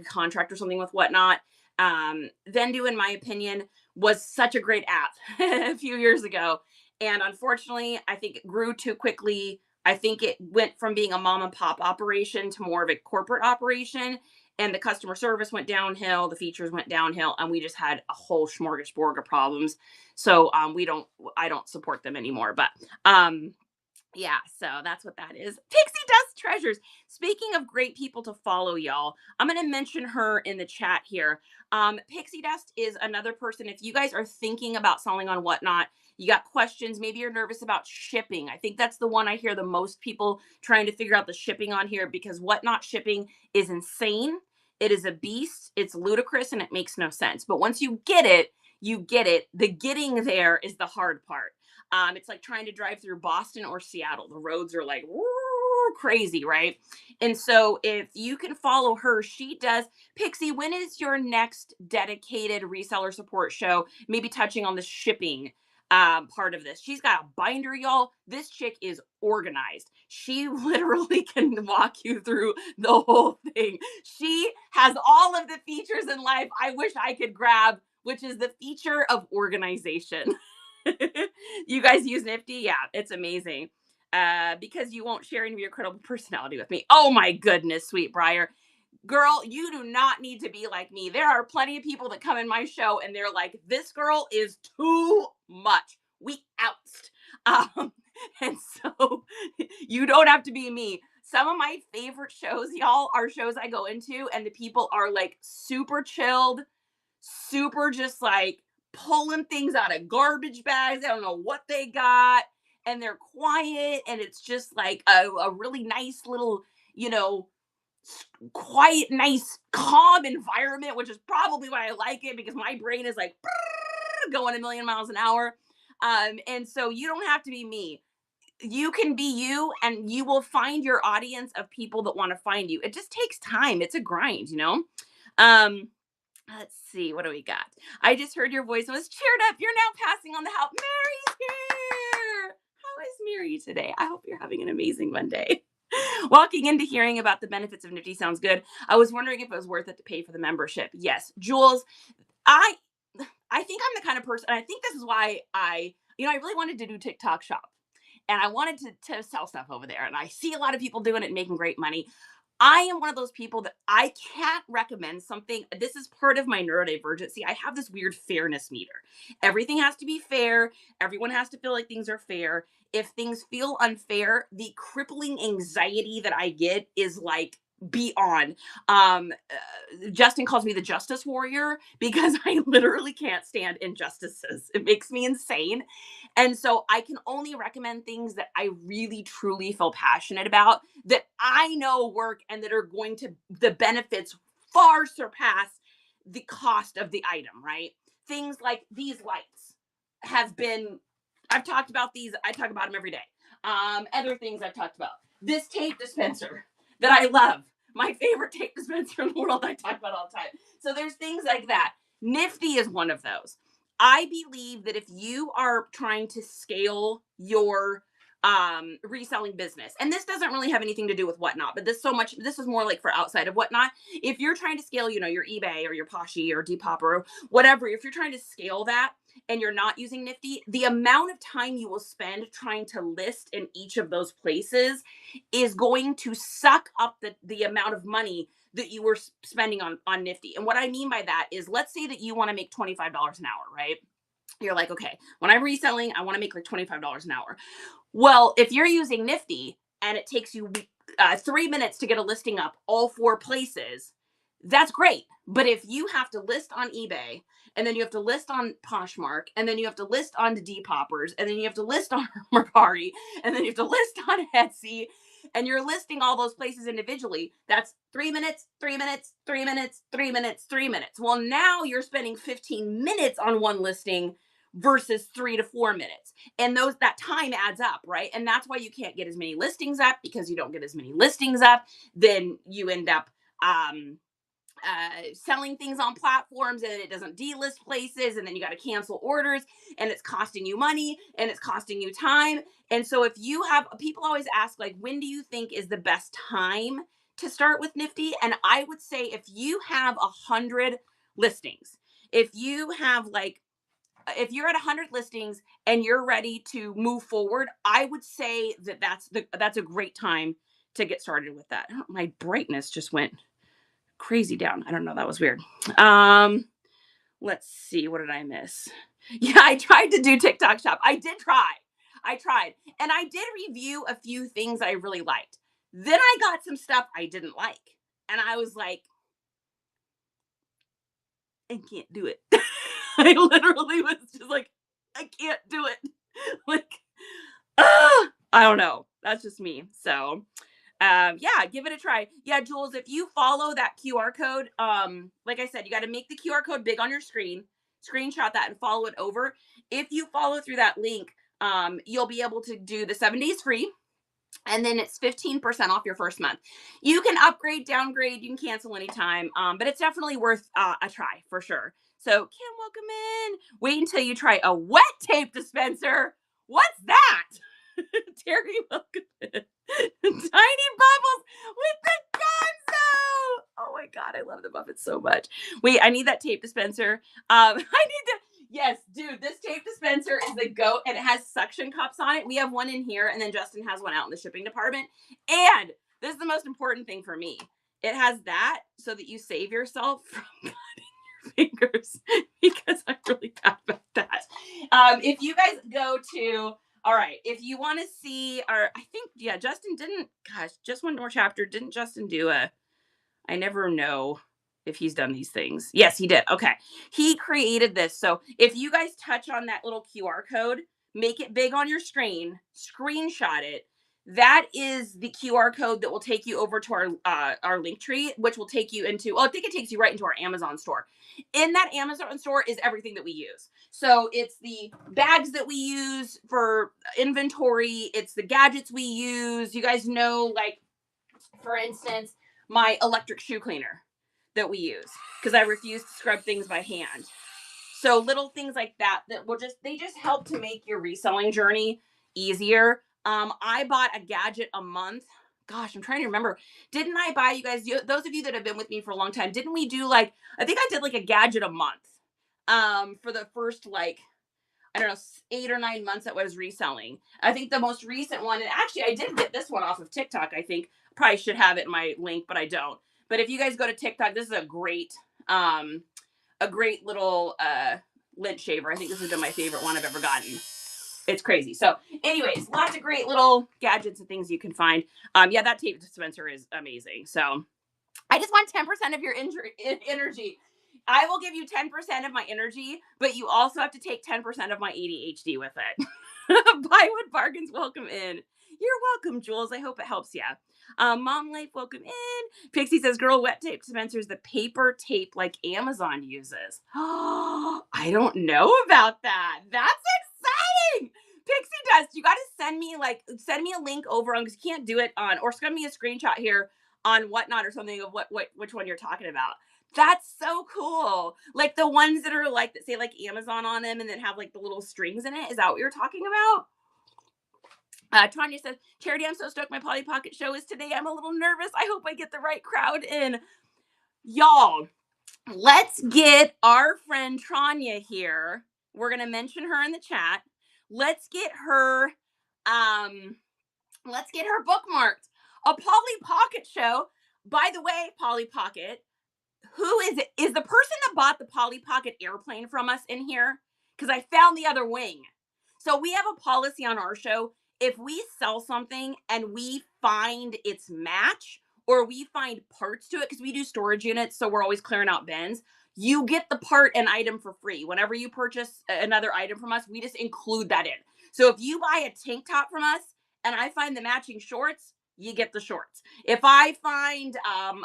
contract or something with Whatnot. Vendu, in my opinion, was such a great app a few years ago. And unfortunately, I think it grew too quickly. I think it went from being a mom and pop operation to more of a corporate operation. And the customer service went downhill, the features went downhill, and we just had a whole smorgasbord of problems. So I don't support them anymore. But yeah, so that's what that is. Pixie Dust Treasures. Speaking of great people to follow, y'all, I'm going to mention her in the chat here. Pixie Dust is another person. If you guys are thinking about selling on Whatnot, you got questions, maybe you're nervous about shipping. I think that's the one I hear the most people trying to figure out the shipping on here, because Whatnot shipping is insane. It is a beast. It's ludicrous and it makes no sense. But once you get it, you get it. The getting there is the hard part. It's like trying to drive through Boston or Seattle. The roads are like crazy, right? And so if you can follow her, she does. Pixie, when is your next dedicated reseller support show? Maybe touching on the shipping part of this. She's got a binder, y'all. This chick is organized. She literally can walk you through the whole thing. She has all of the features in life I wish I could grab, which is the feature of organization. You guys use Nifty? Yeah, it's amazing. Because you won't share any of your credible personality with me. Oh my goodness, sweet Briar. Girl, you do not need to be like me. There are plenty of people that come in my show and they're like, this girl is too much. We oust. And so you don't have to be me. Some of my favorite shows, y'all, are shows I go into and the people are like super chilled, super just like pulling things out of garbage bags. I don't know what they got. And they're quiet. And it's just like a really nice little, quiet, nice, calm environment, which is probably why I like it, because my brain is like going a million miles an hour. And so you don't have to be me. You can be you, and you will find your audience of people that want to find you. It just takes time. It's a grind. Let's see, what do we got? I just heard your voice and was cheered up. You're now passing on the help. Mary's here. How is Mary today? I hope you're having an amazing Monday. Walking into hearing about the benefits of Nifty sounds good. I was wondering if it was worth it to pay for the membership. Yes, Jules, I think I'm the kind of person, and I think this is why I really wanted to do TikTok shop, and I wanted to sell stuff over there, and I see a lot of people doing it and making great money. I am one of those people that I can't recommend something. This is part of my neurodivergency. I have this weird fairness meter. Everything has to be fair. Everyone has to feel like things are fair. If things feel unfair, the crippling anxiety that I get is like beyond. Justin calls me the justice warrior because I literally can't stand injustices. It makes me insane. And so I can only recommend things that I really truly feel passionate about, that I know work, and that are going to, the benefits far surpass the cost of the item, right? Things like these lights have been, I've talked about these. I talk about them every day. Other things I've talked about. This tape dispenser that I love. My favorite tape dispenser in the world. I talk about all the time. So there's things like that. Nifty is one of those. I believe that if you are trying to scale your reselling business, and this doesn't really have anything to do with Whatnot, but this is more like for outside of Whatnot. If you're trying to scale, your eBay or your Poshy or Depop or whatever, if you're trying to scale that, and you're not using Nifty, the amount of time you will spend trying to list in each of those places is going to suck up the amount of money that you were spending on Nifty. And what I mean by that is, let's say that you want to make $25 an hour, right? You're like, okay, when I'm reselling, I want to make like $25 an hour. Well, if you're using Nifty and it takes you 3 minutes to get a listing up all 4 places, that's great. But if you have to list on eBay, and then you have to list on Poshmark, and then you have to list on the Depopers, and then you have to list on Mercari, and then you have to list on Etsy, and you're listing all those places individually, that's 3 minutes, 3 minutes, 3 minutes, 3 minutes, 3 minutes. Well, now you're spending 15 minutes on one listing versus 3 to 4 minutes, and that time adds up, right? And that's why you can't get as many listings up, because you don't get as many listings up, then you end up selling things on platforms and it doesn't delist places, and then you got to cancel orders, and it's costing you money and it's costing you time. And so if you have, people always ask, like, when do you think is the best time to start with Nifty? And I would say, if you have 100 listings, if you have like, if you're at 100 listings and you're ready to move forward, I would say that that's a great time to get started with that. My brightness just went crazy down. I don't know. That was weird. Let's see. What did I miss? Yeah, I tried to do TikTok shop. I did try. I tried. And I did review a few things I really liked. Then I got some stuff I didn't like. And I was like, I can't do it. I literally was just like, I can't do it. Like, I don't know. That's just me. So, yeah, give it a try. Yeah, Jules, if you follow that QR code, like I said, you got to make the QR code big on your screen, screenshot that and follow it over. If you follow through that link, you'll be able to do the 7 days free, and then it's 15% off your first month. You can upgrade, downgrade, you can cancel anytime, but it's definitely worth a try for sure. So, Kim, welcome in. Wait until you try a wet tape dispenser. What's that? Terry, welcome in. Tiny Bubbles with the gonzo. Oh my God, I love the Muppets so much. Wait, I need that tape dispenser. I need to. Yes, dude, this tape dispenser is the goat, and it has suction cups on it. We have one in here, and then Justin has one out in the shipping department. And this is the most important thing for me. It has that so that you save yourself from cutting your fingers, because I'm really bad about that. If you guys go to, all right, if you want to see our, I think, yeah, Justin didn't, gosh, just one more chapter. Didn't Justin do I never know if he's done these things. Yes, he did. Okay. He created this. So if you guys touch on that little QR code, make it big on your screen, screenshot it. That is the QR code that will take you over to our link tree, which will take you into, I think it takes you right into our Amazon store. In that Amazon store is everything that we use. So it's the bags that we use for inventory. It's the gadgets we use. You guys know, like, for instance, my electric shoe cleaner that we use, because I refuse to scrub things by hand. So little things like that will they just help to make your reselling journey easier. I bought a gadget a month. Gosh, I'm trying to remember. Didn't I buy, you guys, those of you that have been with me for a long time, didn't we do like, I think I did like a gadget a month for the first, like, I don't know, 8 or 9 months that I was reselling. I think the most recent one, and actually I did get this one off of TikTok, I think. Probably should have it in my link, but I don't. But if you guys go to TikTok, this is a great little lint shaver. I think this has been my favorite one I've ever gotten. It's crazy. So anyways, lots of great little gadgets and things you can find. Yeah, that tape dispenser is amazing. So I just want 10% of your energy. I will give you 10% of my energy, but you also have to take 10% of my ADHD with it. Buywood Bargains, welcome in. You're welcome, Jules. I hope it helps you. Mom Life, welcome in. Pixie says, girl, wet tape dispenser is the paper tape like Amazon uses. Oh, I don't know about that. That's exciting. Pixie Dust, you got to send me a link over on, because you can't do it on, or send me a screenshot here on Whatnot or something of which one you're talking about. That's so cool. Like the ones that are like, that say like Amazon on them and then have like the little strings in it. Is that what you're talking about? Tanya says, Charity, I'm so stoked my Polly Pocket show is today. I'm a little nervous. I hope I get the right crowd in. Y'all, let's get our friend Tanya here. We're going to mention her in the chat. Let's get her bookmarked. A Polly Pocket show. By the way, Polly Pocket, who is it? Is the person that bought the Polly Pocket airplane from us in here? Because I found the other wing. So we have a policy on our show. If we sell something and we find its match or we find parts to it, because we do storage units, so we're always clearing out bins, you get the part and item for free. Whenever you purchase another item from us, we just include that in. So if you buy a tank top from us and I find the matching shorts, you get the shorts. If I find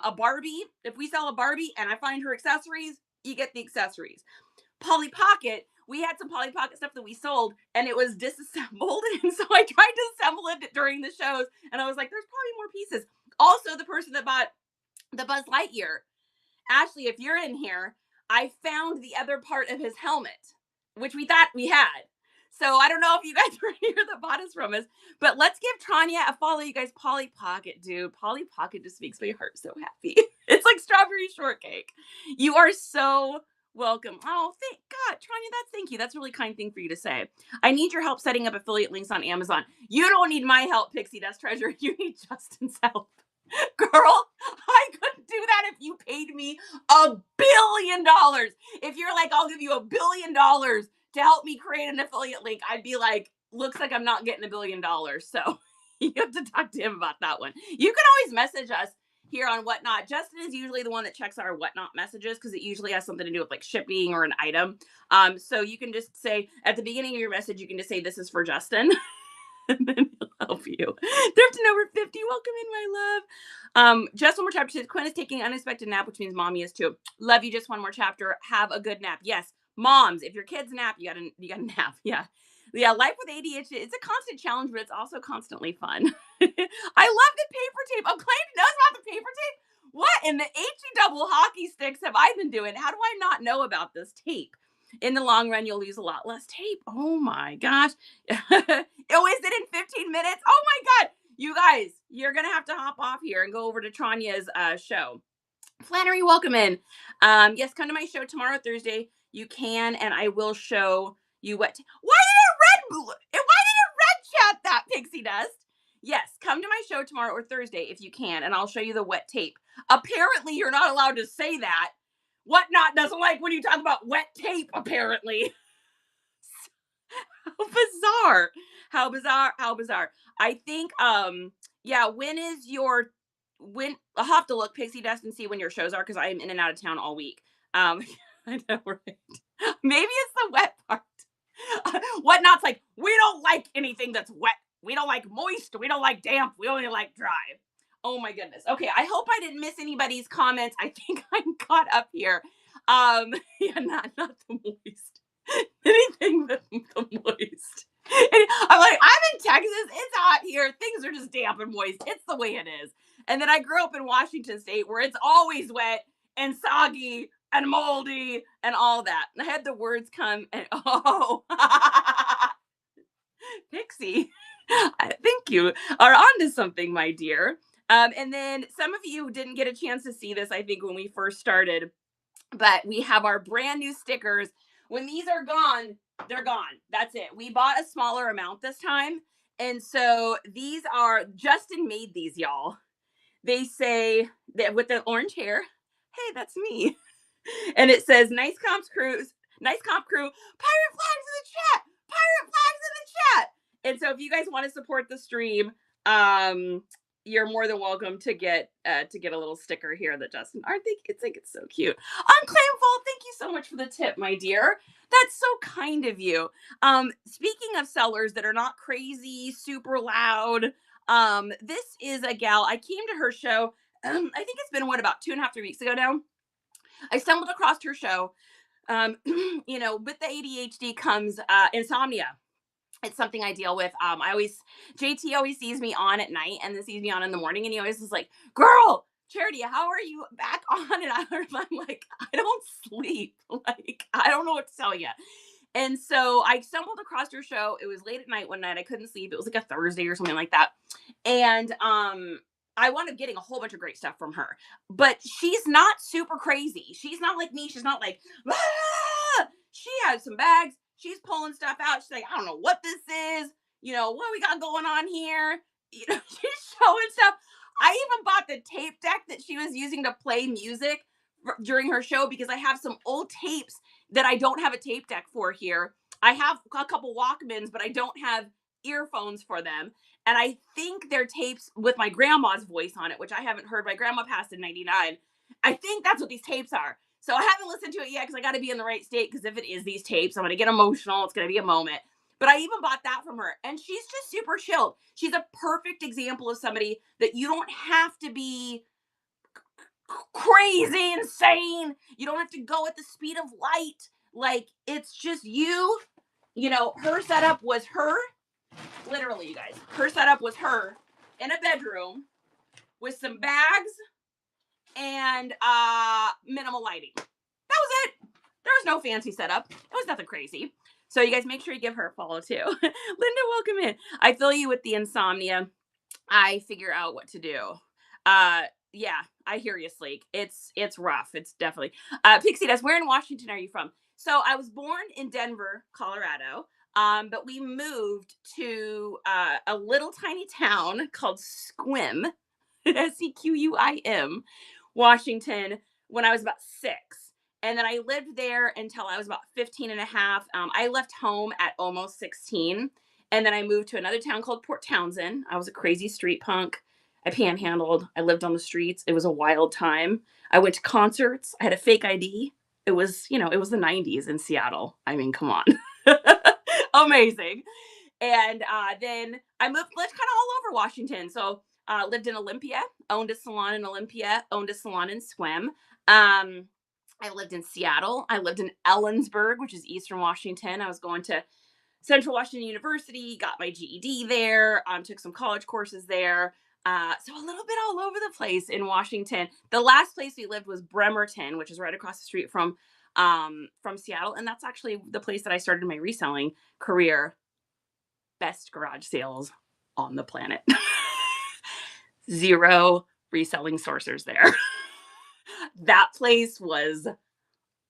a Barbie, if we sell a Barbie and I find her accessories, you get the accessories. Polly Pocket, we had some Polly Pocket stuff that we sold and it was disassembled. And so I tried to assemble it during the shows and I was like, there's probably more pieces. Also, the person that bought the Buzz Lightyear, Ashley, if you're in here, I found the other part of his helmet, which we thought we had. So I don't know if you guys were here that bought us from us, but let's give Tanya a follow, you guys. Polly Pocket, dude. Polly Pocket just makes my heart so happy. It's like strawberry shortcake. You are so welcome. Oh, thank God, Tanya, thank you. That's a really kind thing for you to say. I need your help setting up affiliate links on Amazon. You don't need my help, Pixie Dust Treasure. You need Justin's help. Girl, I couldn't do that if you paid me $1 billion. If you're like, I'll give you $1 billion to help me create an affiliate link, I'd be like, looks like I'm not getting $1 billion. So you have to talk to him about that one. You can always message us here on Whatnot. Justin is usually the one that checks our Whatnot messages because it usually has something to do with like shipping or an item. So you can just say at the beginning of your message, you can just say, this is for Justin. And then he'll help you. Thrifting over 50. Welcome in, my love. Just one more chapter says Quinn is taking an unexpected nap, which means mommy is too. Love you. Just one more chapter. Have a good nap. Yes, moms, if your kids nap, you gotta nap. Yeah. Yeah, life with ADHD, it's a constant challenge, but it's also constantly fun. I love the paper tape. I'm claiming knows about the paper tape. What in the HE double hockey sticks have I been doing? How do I not know about this tape? In the long run, you'll use a lot less tape. Oh my gosh. Oh, is it in 15 minutes? Oh my God. You guys, you're going to have to hop off here and go over to Tanya's show. Flannery, welcome in. Yes, come to my show tomorrow, Thursday. You can, and I will show you what. Why did it red chat that, Pixie Dust? Yes, come to my show tomorrow or Thursday if you can, and I'll show you the wet tape. Apparently, you're not allowed to say that. Whatnot doesn't like when you talk about wet tape, apparently. How bizarre. How bizarre. I think, yeah, when I'll have to look, Pixie Dust, and see when your shows are because I'm in and out of town all week. I know, right? Maybe it's the wet part. Whatnot's like, we don't like anything that's wet. We don't like moist. We don't like damp. We only like dry. Oh my goodness. Okay, I hope I didn't miss anybody's comments. I think I'm caught up here. Yeah, not the moist. Anything but the moist. I'm like, I'm in Texas. It's hot here. Things are just damp and moist. It's the way it is. And then I grew up in Washington State where it's always wet and soggy and moldy and all that. And I had the words come and Pixie, I think you are onto something, my dear. And then some of you didn't get a chance to see this, I think, when we first started, but we have our brand new stickers. When these are gone, they're gone. That's it. We bought a smaller amount this time. And so these are, Justin made these, y'all. They say that with the orange hair, hey, that's me. And it says, nice comp crew, pirate flags in the chat, pirate flags in the chat. And so if you guys want to support the stream, you're more than welcome to get a little sticker here that Justin, I think it's so cute. Unclaimful, thank you so much for the tip, my dear. That's so kind of you. Speaking of sellers that are not crazy, super loud, this is a gal. I came to her show. I think it's been about 2.5, 3 weeks ago now. I stumbled across her show. You know, with the ADHD comes insomnia. It's something I deal with. JT always sees me on at night and then sees me on in the morning. And he always is like, girl, Charity, how are you back on? And I'm like, I don't sleep. Like, I don't know what to tell you. And so I stumbled across her show. It was late at night one night. I couldn't sleep. It was like a Thursday or something like that. And I wound up getting a whole bunch of great stuff from her. But she's not super crazy. She's not like me. She's not like, ah! She has some bags. she's pulling stuff out. She's like, I don't know what this is. What we got going on here? She's showing stuff. I even bought the tape deck that she was using to play music during her show because I have some old tapes that I don't have a tape deck for here. I have a couple Walkmans, but I don't have earphones for them. And I think they're tapes with my grandma's voice on it, which I haven't heard. My grandma passed in 99. I think that's what these tapes are. So I haven't listened to it yet because I got to be in the right state, because if it is these tapes, I'm going to get emotional. It's going to be a moment. But I even bought that from her, and she's just super chilled. She's a perfect example of somebody that you don't have to be crazy, insane. You don't have to go at the speed of light. Like, it's just you. Her setup was her. Literally, you guys. Her setup was her in a bedroom with some bags and minimal lighting. That was it. There was no fancy setup. It was nothing crazy. So you guys make sure you give her a follow too. Linda, welcome in. I feel you with the insomnia. I figure out what to do. Yeah, I hear you, Sleek. It's rough. It's definitely. Pixie does. Where in Washington are you from? So I was born in Denver, Colorado. But we moved to a little tiny town called Sequim, Sequim, Washington, when I was about 6. And then I lived there until I was about 15 and a half. I left home at almost 16. And then I moved to another town called Port Townsend. I was a crazy street punk. I panhandled. I lived on the streets. It was a wild time. I went to concerts. I had a fake ID. It was the 90s in Seattle. I mean, come on. Amazing. And then I lived kind of all over Washington. So lived in Olympia, owned a salon in Olympia, owned a salon in Sequim. I lived in Seattle. I lived in Ellensburg, which is Eastern Washington. I was going to Central Washington University, got my GED there, took some college courses there. So a little bit all over the place in Washington. The last place we lived was Bremerton, which is right across the street from Seattle. And that's actually the place that I started my reselling career. Best garage sales on the planet. 0 reselling sourcers there. That place was the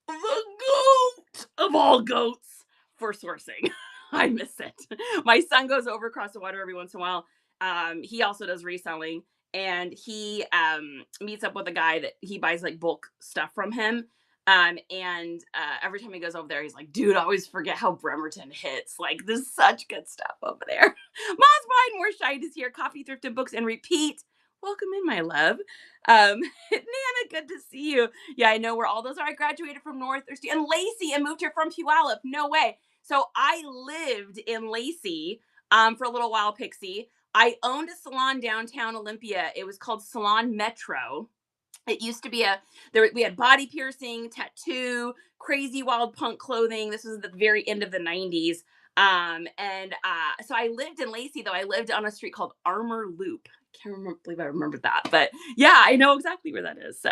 goat of all goats for sourcing. I miss it. My son goes over across the water every once in a while. He also does reselling, and he meets up with a guy that he buys like bulk stuff from him. And every time he goes over there, he's like, dude, I always forget how Bremerton hits. Like, there's such good stuff over there. Moss Biden, more shite is here. Coffee, thrift, and books, and repeat. Welcome in, my love. Nana, good to see you. Yeah, I know where all those are. I graduated from Northeastern and Lacey and moved here from Puyallup. No way. So I lived in Lacey for a little while, Pixie. I owned a salon downtown Olympia. It was called Salon Metro. It used to be we had body piercing, tattoo, crazy wild punk clothing. This was the very end of the 90s. So I lived in Lacey, though. I lived on a street called Armour Loop. Believe I remembered that, but yeah, I know exactly where that is. So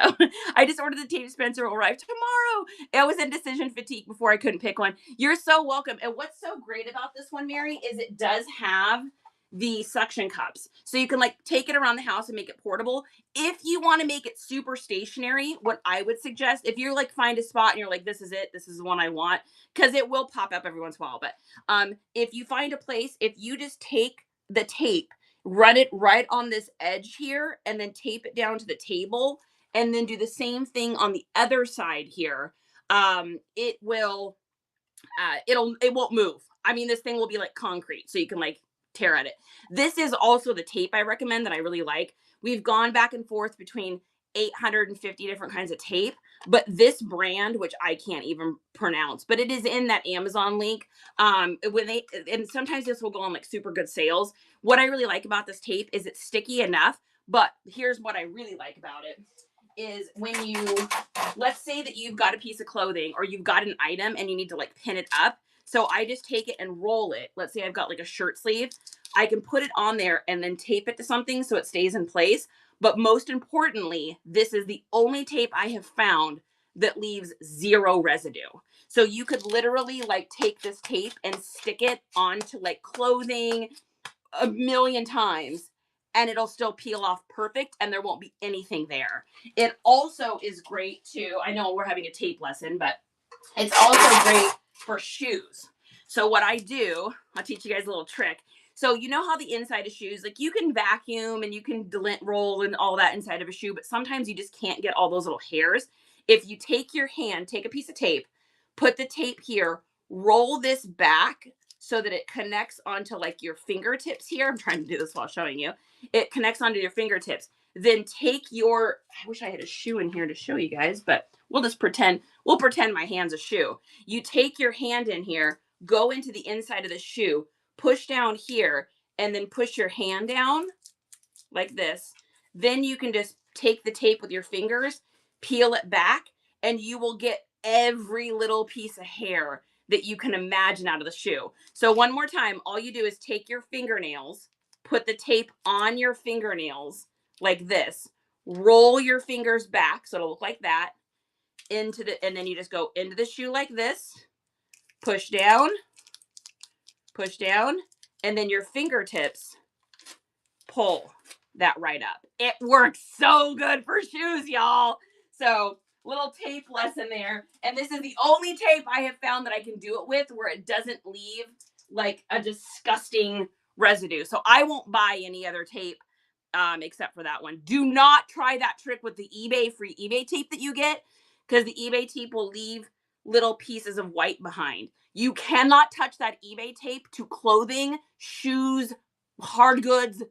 I just ordered the tape dispenser. Will arrive tomorrow. I was in decision fatigue before I couldn't pick one. You're so welcome. And what's so great about this one, Mary, is it does have the suction cups. So you can like take it around the house and make it portable. If you want to make it super stationary, what I would suggest, if you're like find a spot and you're like, this is it, this is the one I want, because it will pop up every once in a while. But if you find a place, if you just take the tape, run it right on this edge here, and then tape it down to the table, and then do the same thing on the other side here, it won't move. I mean, this thing will be like concrete, so you can like tear at it. This is also the tape I recommend that I really like. We've gone back and forth between 850 different kinds of tape, but this brand, which I can't even pronounce, but it is in that Amazon link. And sometimes this will go on like super good sales. What I really like about this tape is it's sticky enough, but here's what I really like about it is when let's say that you've got a piece of clothing or you've got an item and you need to like pin it up. So I just take it and roll it. Let's say I've got like a shirt sleeve. I can put it on there and then tape it to something so it stays in place. But most importantly, this is the only tape I have found that leaves 0 residue. So you could literally like take this tape and stick it onto like clothing a million times and it'll still peel off perfect and there won't be anything there. It also is great too. I know we're having a tape lesson, but it's also great for shoes. So what I do, I'll teach you guys a little trick. So you know how the inside of shoes, like you can vacuum and you can lint roll and all that inside of a shoe, but sometimes you just can't get all those little hairs. If you take your hand, take a piece of tape, put the tape here, roll this back so that it connects onto like your fingertips here. I'm trying to do this while showing you. It connects onto your fingertips. Then take your, I wish I had a shoe in here to show you guys, but we'll pretend my hand's a shoe. You take your hand in here, go into the inside of the shoe, push down here, and then push your hand down like this. Then you can just take the tape with your fingers, peel it back, and you will get every little piece of hair that you can imagine out of the shoe. So one more time, all you do is take your fingernails, put the tape on your fingernails like this, roll your fingers back so it'll look like that, and then you just go into the shoe like this, push down, and then your fingertips pull that right up. It works so good for shoes, y'all. So little tape lesson there. And this is the only tape I have found that I can do it with where it doesn't leave like a disgusting residue. So I won't buy any other tape except for that one. Do not try that trick with the free eBay tape that you get, because the eBay tape will leave little pieces of white behind. You cannot touch that eBay tape to clothing, shoes, hard goods.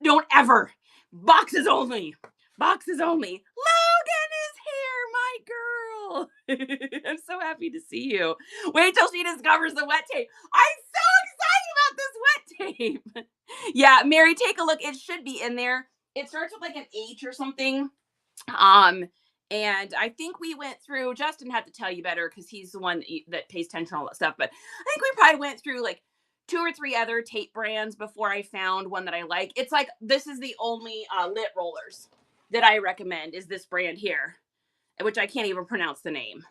Don't ever. Boxes only. Boxes only. Logan is here, my girl. I'm so happy to see you. Wait till she discovers the wet tape. I'm so excited about this wet tape. Yeah, Mary, take a look. It should be in there. It starts with like an H or something. And I think we went through, Justin had to tell you better because he's the one that pays attention to all that stuff. But I think we probably went through like 2 or 3 other tape brands before I found one that I like. It's like, this is the only lint rollers that I recommend is this brand here, which I can't even pronounce the name.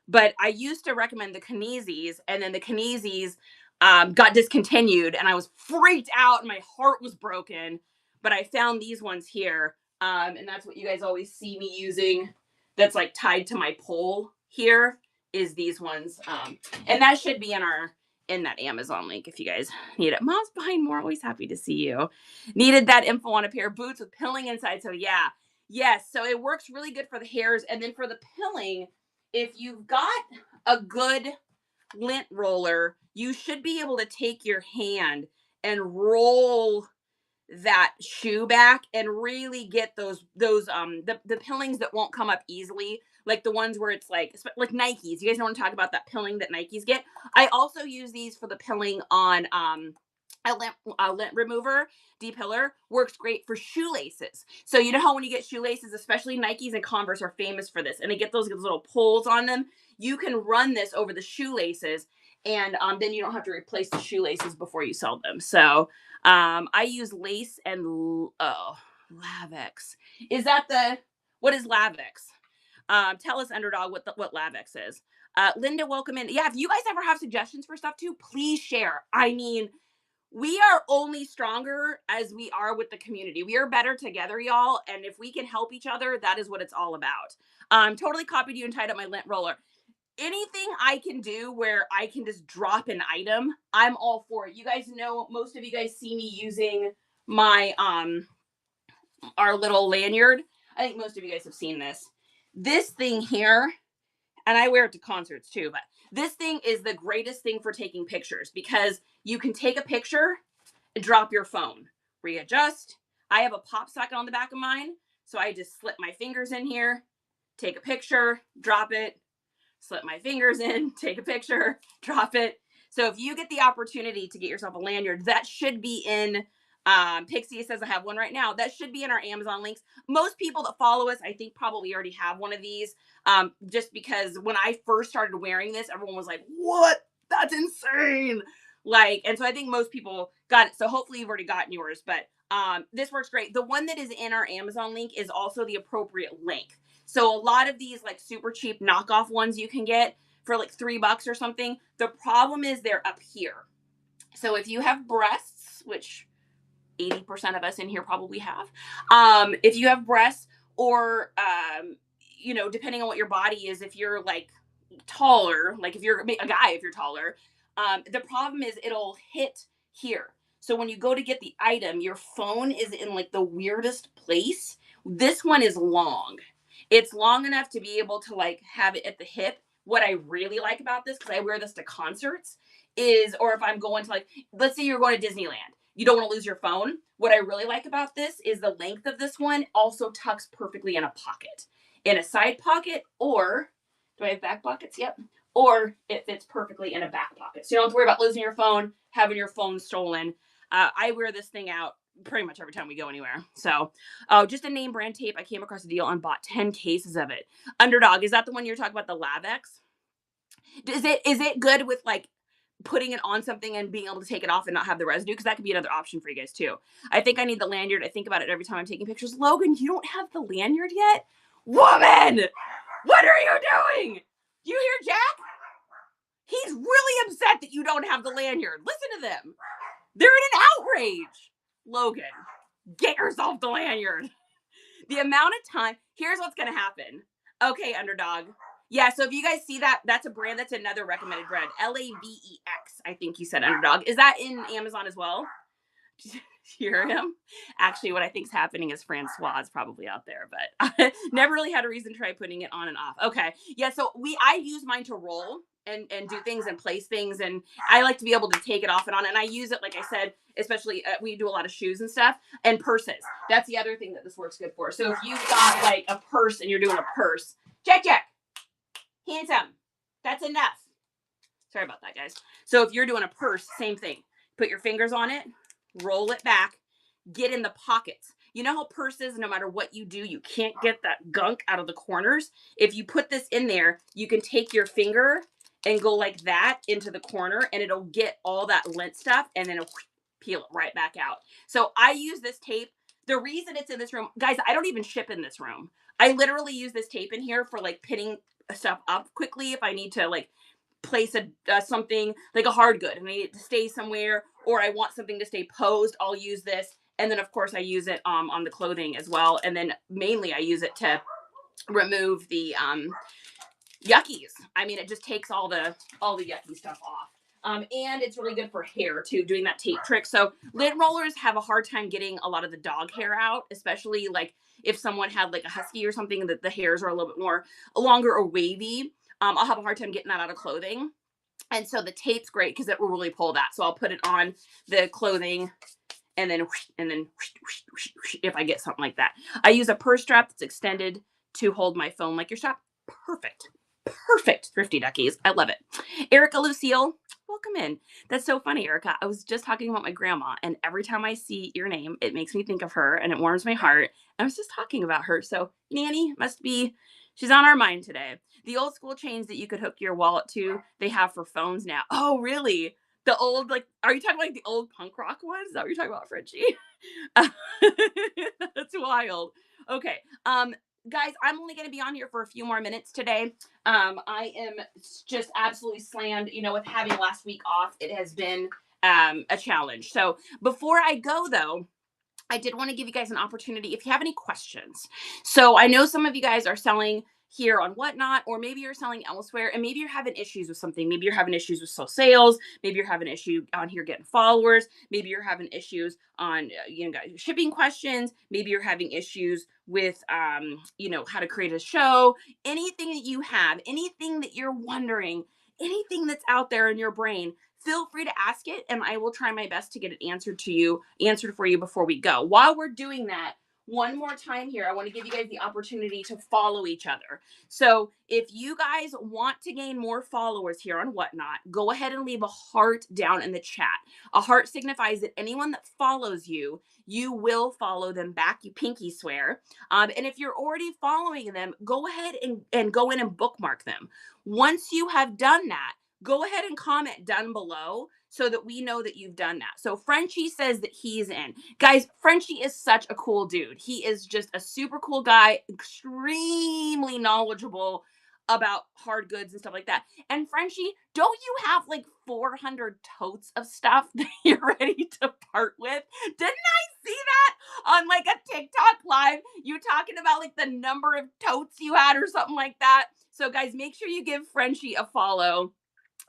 But I used to recommend the Kinesi's, and then the Kinesi's got discontinued, and I was freaked out, and my heart was broken. But I found these ones here, and that's what you guys always see me using. That's like tied to my pole here is these ones, and that should be in that Amazon link if you guys need it. Mom's behind more. Always happy to see you. Needed that info on a pair of boots with pilling inside. So yeah, yes. So it works really good for the hairs, and then for the pilling, if you've got a good lint roller, you should be able to take your hand and roll that shoe back and really get those the pillings that won't come up easily, like the ones where it's like Nikes. You guys don't want to talk about that pilling that Nikes get. I also use these for the pilling on a lint remover depiller. Works great for shoelaces. So you know how when you get shoelaces, especially Nikes and Converse are famous for this, and they get those little pulls on them. You can run this over the shoelaces, and then you don't have to replace the shoelaces before you sell them. So I use lace and Lavex. Is that what is Lavex? Tell us, Underdog, what Lavex is. Linda, welcome in. Yeah, if you guys ever have suggestions for stuff too, please share. I mean, we are only stronger as we are with the community. We are better together, y'all. And if we can help each other, that is what it's all about. Totally copied you and tied up my lint roller. Anything I can do where I can just drop an item, I'm all for it. You guys know, most of you guys see me using my our little lanyard. I think most of you guys have seen this. This thing here, and I wear it to concerts too, but this thing is the greatest thing for taking pictures because you can take a picture and drop your phone, readjust. I have a pop socket on the back of mine, so I just slip my fingers in here, take a picture, drop it, slip my fingers in, take a picture, drop it. So if you get the opportunity to get yourself a lanyard, that should be in, Pixie says I have one right now. That should be in our Amazon links. Most people that follow us, I think probably already have one of these, just because when I first started wearing this, everyone was like, what? That's insane. Like, and so I think most people got it. So hopefully you've already gotten yours, but this works great. The one that is in our Amazon link is also the appropriate length. So a lot of these like super cheap knockoff ones you can get for like $3 or something. The problem is they're up here. So if you have breasts, which 80% of us in here probably have, if you have breasts or, depending on what your body is, if you're like taller, like if you're a guy, if you're taller, The problem is it'll hit here. So when you go to get the item, your phone is in like the weirdest place. This one is long. It's long enough to be able to like have it at the hip. What I really like about this, because I wear this to concerts, is, or if I'm going to like, let's say you're going to Disneyland, you don't want to lose your phone. What I really like about this is the length of this one also tucks perfectly in a pocket, in a side pocket, or do I have back pockets? Yep. Or it fits perfectly in a back pocket. So you don't have to worry about losing your phone, having your phone stolen. I wear this thing out pretty much every time we go anywhere. So, just a name brand tape. I came across a deal and bought 10 cases of it. Underdog, is that the one you're talking about, the Lavex? Is it good with like putting it on something and being able to take it off and not have the residue? Because that could be another option for you guys too. I think I need the lanyard. I think about it every time I'm taking pictures. Logan, you don't have the lanyard yet? Woman, what are you doing? You hear Jack? He's really upset that you don't have the lanyard. Listen to them. They're in an outrage. Logan, get yourself the lanyard. The amount of time, here's what's going to happen. Okay, Underdog. Yeah, so if you guys see that, that's a brand, that's another recommended brand. Lavex, I think you said, Underdog. Is that in Amazon as well? Hear him? Actually, what I think is happening is Francois is probably out there, but I never really had a reason to try putting it on and off. Okay. Yeah, so I use mine to roll and do things and place things, and I like to be able to take it off and on, and I use it, like I said, especially we do a lot of shoes and stuff, and purses. That's the other thing that this works good for. So if you've got like a purse and you're doing a purse, Jack, handsome, that's enough. Sorry about that, guys. So if you're doing a purse, same thing. Put your fingers on it, roll it back, get in the pockets. You know how purses, no matter what you do, you can't get that gunk out of the corners? If you put this in there, you can take your finger and go like that into the corner, and it'll get all that lint stuff, and then it'll peel it right back out. So I use this tape. The reason it's in this room, guys, I don't even ship in this room. I literally use this tape in here for like pinning stuff up quickly if I need to like place a something like a hard good and I need it to stay somewhere, or I want something to stay posed. I'll use this, and then of course I use it on the clothing as well, and then mainly I use it to remove the yuckies. I mean, it just takes all the yucky stuff off. And it's really good for hair too, doing that tape trick. So lint rollers have a hard time getting a lot of the dog hair out, especially like if someone had like a husky or something that the hairs are a little bit more longer or wavy. I'll have a hard time getting that out of clothing. And so the tape's great because it will really pull that. So I'll put it on the clothing and then if I get something like that. I use a purse strap that's extended to hold my phone like your strap. Perfect. Perfect. Thrifty duckies. I love it. Erica Lucille, welcome in. That's so funny, Erica. I was just talking about my grandma, and every time I see your name, it makes me think of her and it warms my heart. I was just talking about her. So Nanny must be, she's on our mind today. The old school chains that you could hook your wallet to, they have for phones now. Oh, really? The old, like, are you talking about like the old punk rock ones? Is that what you're talking about, Frenchie? That's wild. Okay. Guys, I'm only going to be on here for a few more minutes today. I am just absolutely slammed, with having last week off. It has been a challenge. So before I go though, I did want to give you guys an opportunity if you have any questions. So I know some of you guys are selling here on Whatnot, or maybe you're selling elsewhere, and maybe you're having issues with something. Maybe you're having issues with slow sales. Maybe you're having an issue on here getting followers. Maybe you're having issues on, shipping questions. Maybe you're having issues with, how to create a show. Anything that you have, anything that you're wondering, anything that's out there in your brain, feel free to ask it, and I will try my best to get it answered for you before we go. While we're doing that, one more time here, I want to give you guys the opportunity to follow each other. So if you guys want to gain more followers here on Whatnot, go ahead and leave a heart down in the chat. A heart signifies that anyone that follows you, you will follow them back. You pinky swear. And if you're already following them, go ahead and go in and bookmark them. Once you have done that, go ahead and comment down below so that we know that you've done that. So Frenchie says that he's in. Guys, Frenchie is such a cool dude. He is just a super cool guy, extremely knowledgeable about hard goods and stuff like that. And Frenchie, don't you have like 400 totes of stuff that you're ready to part with? Didn't I see that on like a TikTok live? You talking about like the number of totes you had or something like that? So guys, make sure you give Frenchie a follow.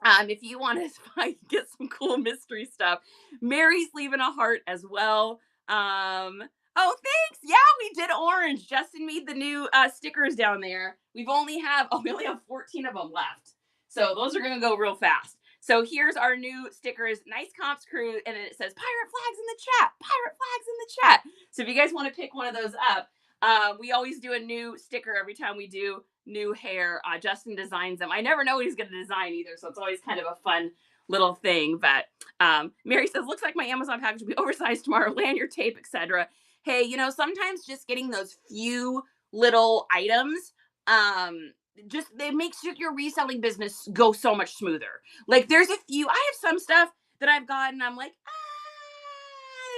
If you want to get some cool mystery stuff, Mary's leaving a heart as well. Oh, thanks. Yeah, we did orange. Justin made the new stickers down there. We only have 14 of them left, so those are gonna go real fast. So here's our new stickers. Nice comps crew, and then it says pirate flags in the chat. Pirate flags in the chat. So if you guys want to pick one of those up, we always do a new sticker every time we do new hair. Justin designs them. I never know what he's going to design either, so it's always kind of a fun little thing. But Mary says, looks like my Amazon package will be oversized tomorrow, lanyard tape, etc. Hey, sometimes just getting those few little items, just it makes your reselling business go so much smoother. Like I have some stuff that I've gotten, I'm like,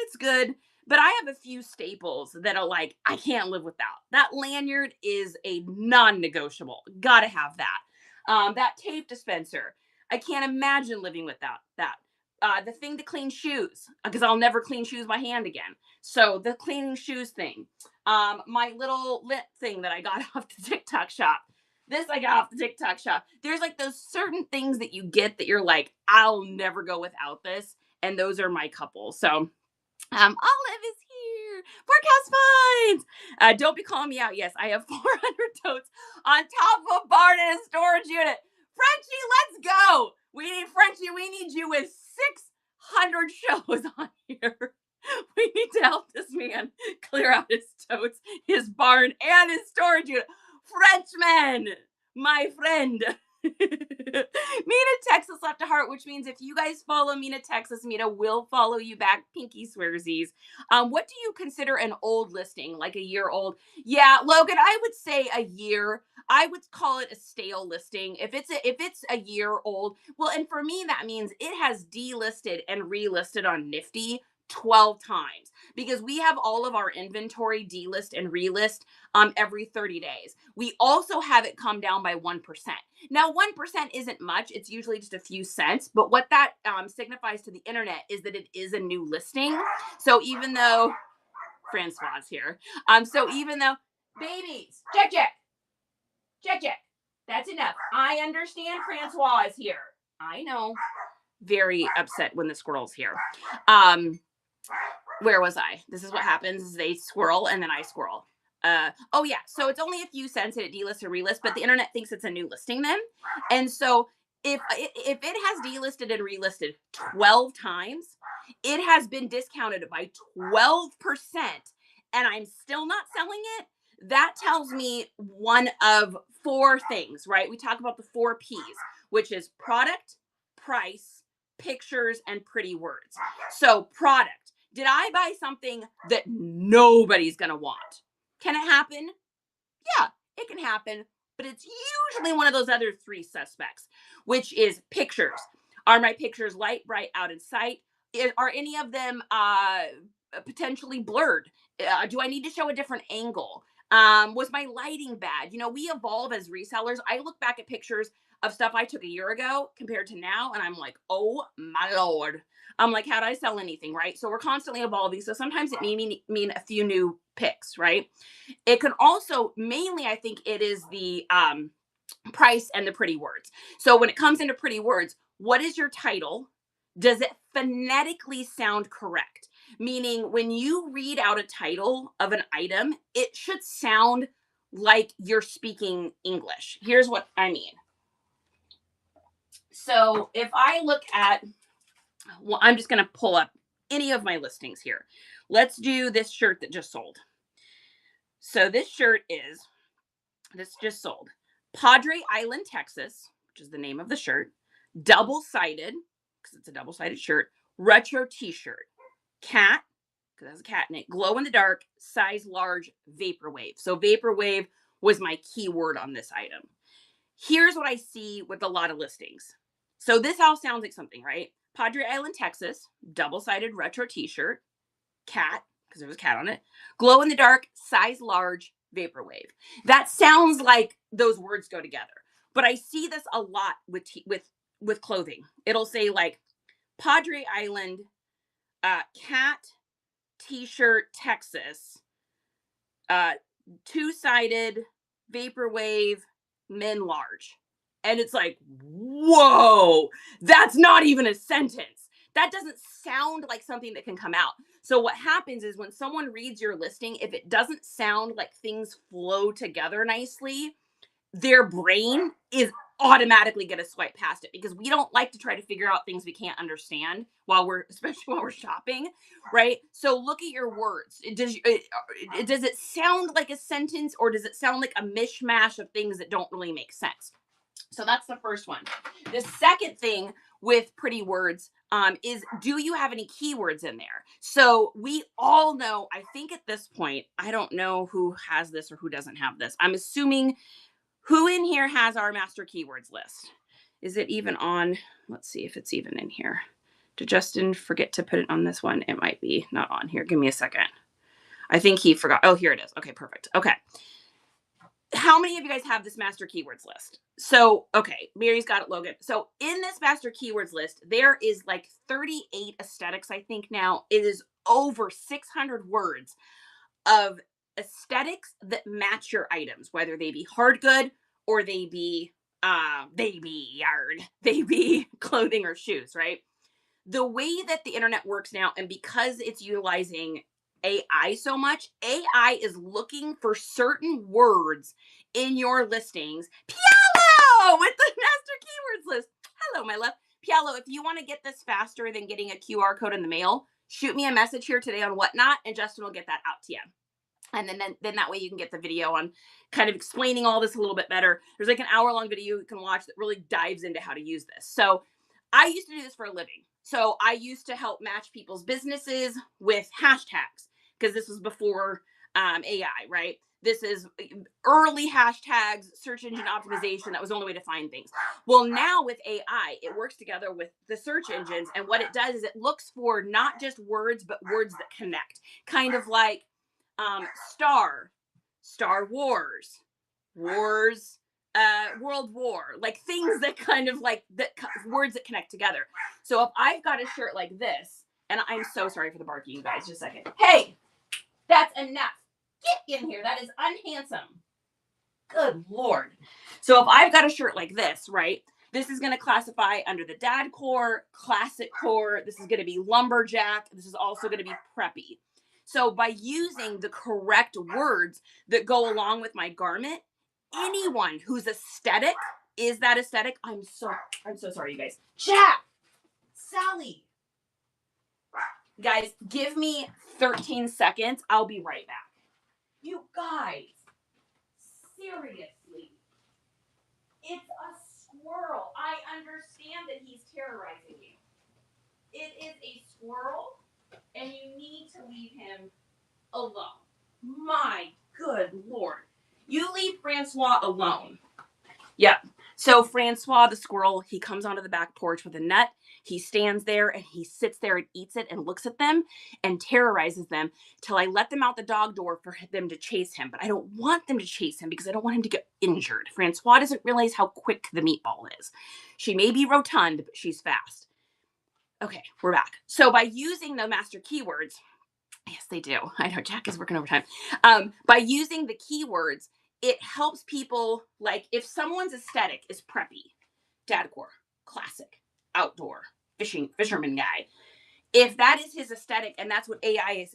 it's good. But I have a few staples that are like, I can't live without. That lanyard is a non-negotiable. Gotta have that. That tape dispenser, I can't imagine living without that. The thing to clean shoes, because I'll never clean shoes by hand again. So the cleaning shoes thing. My little lint thing that I got off the TikTok shop. This I got off the TikTok shop. There's like those certain things that you get that you're like, I'll never go without this. And those are my couple. So Olive is here. Workhouse finds. Don't be calling me out. Yes, I have 400 totes on top of a barn and a storage unit. Frenchie, let's go. Frenchie, we need you with 600 shows on here. We need to help this man clear out his totes, his barn, and his storage unit. Frenchman, my friend. Mina, Texas left a heart, which means if you guys follow Mina, Texas, Mina will follow you back. Pinky swearsies. What do you consider an old listing, like a year old? Yeah, Logan, I would say a year. I would call it a stale listing. If it's a year old, well, and for me that means it has delisted and relisted on Nifty 12 times because we have all of our inventory delist and relist every 30 days. We also have it come down by 1%. Now, 1% isn't much. It's usually just a few cents. But what that signifies to the internet is that it is a new listing. So even though Francois here, so even though babies, check, that's enough. I understand Francois is here. I know. Very upset when the squirrel's here. Where was I? This is what happens is they squirrel and then I squirrel. Oh yeah, so it's only a few cents and it delists or relists, but the internet thinks it's a new listing then. And so if it has delisted and relisted 12 times, it has been discounted by 12% and I'm still not selling it. That tells me one of four things, right? We talk about the 4 P's, which is product, price, pictures, and pretty words. So product. Did I buy something that nobody's going to want? Can it happen? Yeah, it can happen, but it's usually one of those other 3 suspects, which is pictures. Are my pictures light, bright, out in sight? Are any of them potentially blurred? Do I need to show a different angle? Was my lighting bad? We evolve as resellers. I look back at pictures of stuff I took a year ago compared to now, and I'm like, oh my Lord. I'm like, how'd I sell anything, right? So we're constantly evolving. So sometimes it may mean a few new picks, right? It can also, mainly, I think it is the price and the pretty words. So when it comes into pretty words, what is your title? Does it phonetically sound correct? Meaning when you read out a title of an item, it should sound like you're speaking English. Here's what I mean. So if I look at, well, I'm just going to pull up any of my listings here. Let's do this shirt that just sold. So this just sold. Padre Island, Texas, which is the name of the shirt. Double-sided, because it's a double-sided shirt. Retro t-shirt. Cat, because it has a cat in it. Glow in the dark, size large, vaporwave. So vaporwave was my keyword on this item. Here's what I see with a lot of listings. So this all sounds like something, right? Padre Island, Texas, double-sided retro t-shirt. Cat, because there was a cat on it. Glow in the dark, size large, vaporwave. That sounds like those words go together. But I see this a lot with clothing. It'll say like Padre Island, cat, t-shirt, Texas, 2-sided, vaporwave, men large. And it's like, whoa, that's not even a sentence. That doesn't sound like something that can come out. So what happens is when someone reads your listing, if it doesn't sound like things flow together nicely, their brain is automatically going to swipe past it, because we don't like to try to figure out things we can't understand especially while we're shopping, right? So look at your words. Does it sound like a sentence, or does it sound like a mishmash of things that don't really make sense? So that's the first one. The second thing with pretty words is, do you have any keywords in there? So we all know, I think at this point, I don't know who has this or who doesn't have this. I'm assuming, who in here has our master keywords list? Is it even on? Let's see if it's even in here. Did Justin forget to put it on this one? It might be not on here. Give me a second. I think he forgot. Oh, here it is. Okay, perfect. Okay. How many of you guys have this master keywords list? So, okay, Mary's got it, Logan. So in this master keywords list, there is like 38 aesthetics, I think now. It is over 600 words of aesthetics that match your items, whether they be hard good or they be clothing or shoes, right? The way that the internet works now, and because it's utilizing AI so much, AI is looking for certain words in your listings. Pialo with the master keywords list. Hello, my love. Pialo, if you want to get this faster than getting a QR code in the mail, shoot me a message here today on Whatnot, and Justin will get that out to you. And then that way you can get the video on kind of explaining all this a little bit better. There's like an hour-long video you can watch that really dives into how to use this. So I used to do this for a living. So I used to help match people's businesses with hashtags, because this was before AI, right? This is early hashtags, search engine optimization. That was the only way to find things. Well, now with AI, it works together with the search engines. And what it does is it looks for not just words, but words that connect. Kind of like Star Wars, World War, like things that kind of like words that connect together. So if I've got a shirt like this, and I'm so sorry for the barking, you guys, just a second. Hey, that's enough. Get in here. That is unhandsome. Good Lord. So if I've got a shirt like this, right, this is going to classify under the dad core, classic core. This is going to be lumberjack. This is also going to be preppy. So by using the correct words that go along with my garment, anyone whose aesthetic is that aesthetic, I'm so sorry, you guys. Jack, Sally. Guys, give me 13 seconds. I'll be right back. You guys, seriously. It's a squirrel. I understand that he's terrorizing you. It is a squirrel, and you need to leave him alone. My good Lord. You leave Francois alone. Yep. So Francois, the squirrel, he comes onto the back porch with a nut. He stands there and he sits there and eats it and looks at them and terrorizes them till I let them out the dog door for them to chase him. But I don't want them to chase him because I don't want him to get injured. Francois doesn't realize how quick the meatball is. She may be rotund, but she's fast. Okay, we're back. So by using the master keywords, yes, they do. I know Jack is working overtime. By using the keywords, it helps people, like if someone's aesthetic is preppy, dadcore, classic, outdoor, fisherman guy. If that is his aesthetic and that's what AI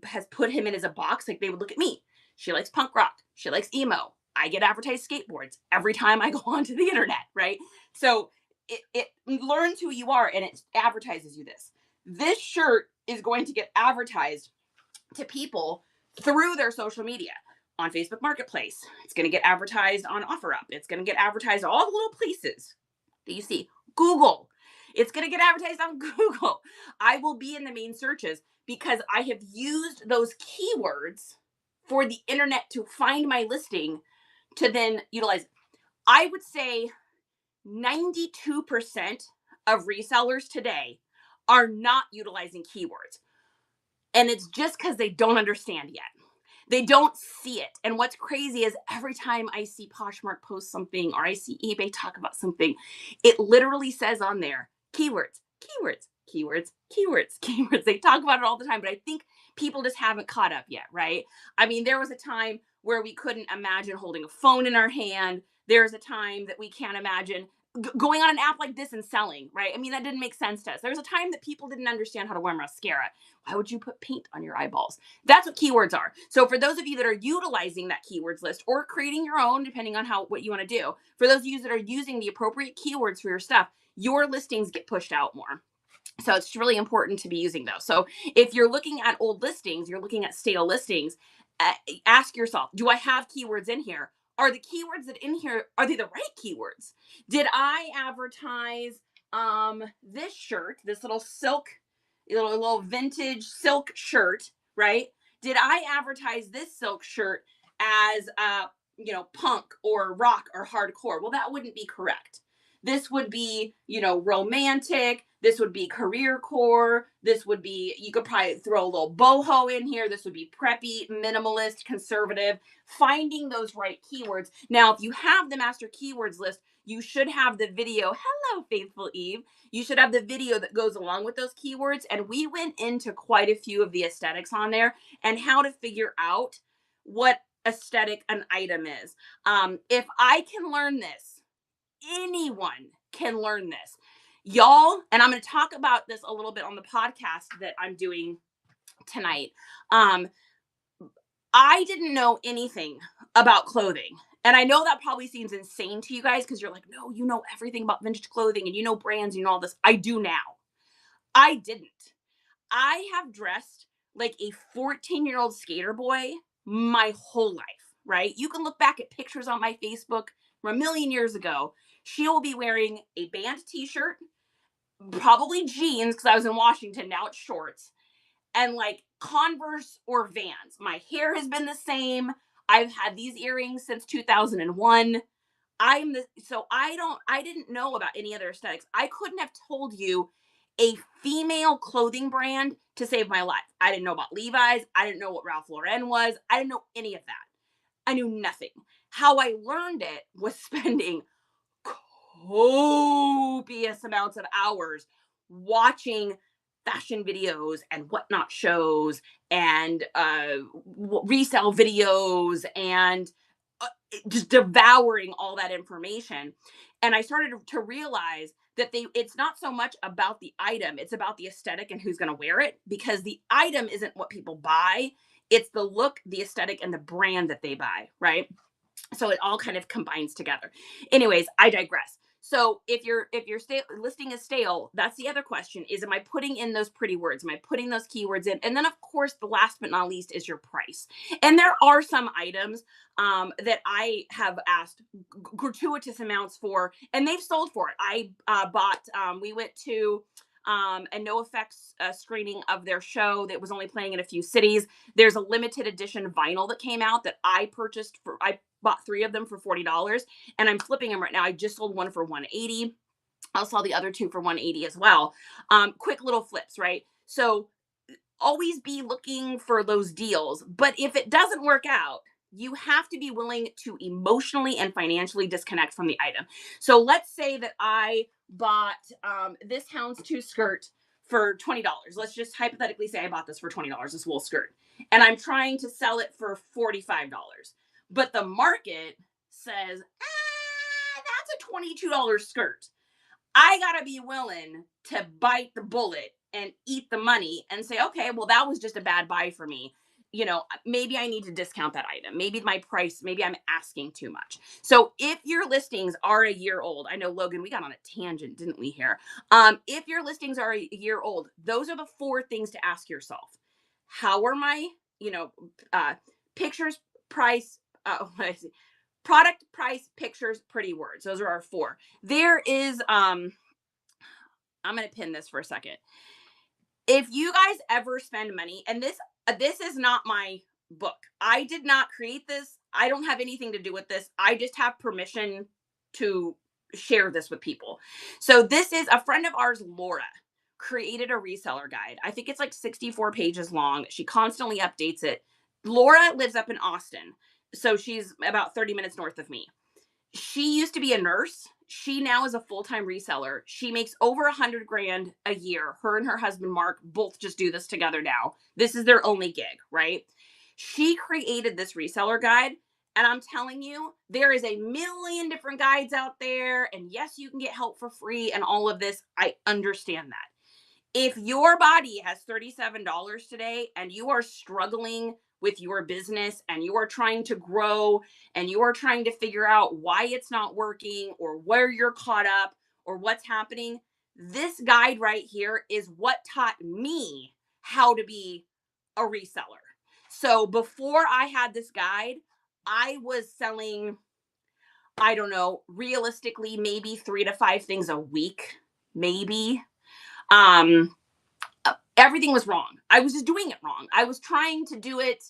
has put him in as a box, like they would look at me. She likes punk rock. She likes emo. I get advertised skateboards every time I go onto the internet, right? So it learns who you are and it advertises you this. This shirt is going to get advertised to people through their social media. On Facebook Marketplace, it's going to get advertised on OfferUp. It's going to get advertised all the little places that you see. Google, it's going to get advertised on Google. I will be in the main searches because I have used those keywords for the internet to find my listing to then utilize it. I would say 92% of resellers today are not utilizing keywords. And it's just because they don't understand yet. They don't see it. And what's crazy is every time I see Poshmark post something or I see eBay talk about something, it literally says on there, keywords, keywords, keywords, keywords, keywords. They talk about it all the time, but I think people just haven't caught up yet, right? I mean, there was a time where we couldn't imagine holding a phone in our hand. There's a time that we can't imagine going on an app like this and selling, right? I mean, that didn't make sense to us. There's a time that people didn't understand how to wear mascara. Why would you put paint on your eyeballs? That's what keywords are. So for those of you that are utilizing that keywords list or creating your own, depending on what you want to do, for those of you that are using the appropriate keywords for your stuff, your listings get pushed out more. So it's really important to be using those. So if you're looking at old listings, you're looking at stale listings, ask yourself, do I have keywords in here? Are the keywords that in here, are they the right keywords? Did I advertise this shirt, this little silk, little vintage silk shirt, right? Did I advertise this silk shirt as punk or rock or hardcore? Well, that wouldn't be correct. This would be, romantic. This would be career core. This would be, you could probably throw a little boho in here. This would be preppy, minimalist, conservative, finding those right keywords. Now, if you have the master keywords list, you should have the video. Hello, Faithful Eve. You should have the video that goes along with those keywords. And we went into quite a few of the aesthetics on there and how to figure out what aesthetic an item is. If I can learn this, anyone can learn this. Y'all, and I'm going to talk about this a little bit on the podcast that I'm doing tonight. I didn't know anything about clothing. And I know that probably seems insane to you guys because you're like, no, you know everything about vintage clothing and you know brands, you know all this. I do now. I didn't. I have dressed like a 14-year-old skater boy my whole life, right? You can look back at pictures on my Facebook from a million years ago. She will be wearing a band t-shirt, probably jeans because I was in Washington. Now it's shorts, and like Converse or Vans. My hair has been the same. I've had these earrings since 2001. I didn't know about any other aesthetics. I couldn't have told you a female clothing brand to save my life. I didn't know about Levi's. I didn't know what Ralph Lauren was. I didn't know any of that. I knew nothing. How I learned it was spending copious amounts of hours watching fashion videos and whatnot shows and resale videos and just devouring all that information. And I started to realize that it's not so much about the item, it's about the aesthetic and who's going to wear it, because the item isn't what people buy. It's the look, the aesthetic, and the brand that they buy, right? So it all kind of combines together. Anyways, I digress. So if your listing is stale, that's the other question is, am I putting in those pretty words? Am I putting those keywords in? And then of course, the last but not least is your price. And there are some items that I have asked gratuitous amounts for, and they've sold for it. I bought, we went to a no effects screening of their show that was only playing in a few cities. There's a limited edition vinyl that came out that I purchased I bought 3 of them for $40 and I'm flipping them right now. I just sold one for $180. I'll sell the other 2 for $180 as well. Quick little flips, right? So always be looking for those deals. But if it doesn't work out, you have to be willing to emotionally and financially disconnect from the item. So let's say that I bought this houndstooth skirt for $20. Let's just hypothetically say I bought this for $20, this wool skirt, and I'm trying to sell it for $45. But the market says, that's a $22 skirt. I got to be willing to bite the bullet and eat the money and say, okay, well, that was just a bad buy for me. Maybe I need to discount that item. Maybe my price, maybe I'm asking too much. So if your listings are a year old, I know, Logan, we got on a tangent, didn't we here? If your listings are a year old, those are the 4 things to ask yourself. How are my, pictures, price, product, price, pictures, pretty words. Those are our 4. There is, I'm going to pin this for a second. If you guys ever spend money, and this is not my book. I did not create this. I don't have anything to do with this. I just have permission to share this with people. So this is a friend of ours, Laura, created a reseller guide. I think it's like 64 pages long. She constantly updates it. Laura lives up in Austin. So she's about 30 minutes north of me. She used to be a nurse. She now is a full-time reseller. She makes over $100,000 a year. Her and her husband, Mark, both just do this together now. This is their only gig, right? She created this reseller guide And I'm telling you, there is a million different guides out there. And yes, you can get help for free and all of this. I understand that. If your body has $37 today and you are struggling with your business and you are trying to grow and you are trying to figure out why it's not working or where you're caught up or what's happening, this guide right here is what taught me how to be a reseller. So before I had this guide, I was selling, I don't know, realistically, maybe 3 to 5 things a week, maybe. Um, Everything was wrong. I was just doing it wrong. I was trying to do it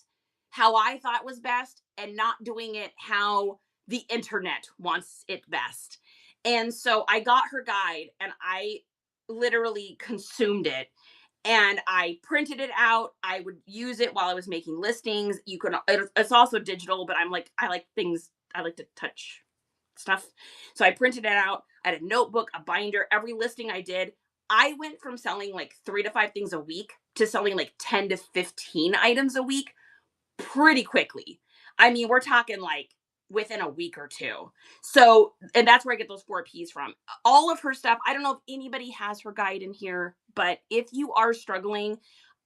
how I thought was best and not doing it how the internet wants it best. And so I got her guide and I literally consumed it and I printed it out. I would use it while I was making listings. You can, it's also digital, but I'm like, I like things, I like to touch stuff. So I printed it out. I had a notebook, a binder, every listing I did. I went from selling like 3 to 5 things a week to selling like 10 to 15 items a week pretty quickly. I mean, we're talking like within a week or two. So, and that's where I get those 4 P's from. All of her stuff, I don't know if anybody has her guide in here, but if you are struggling,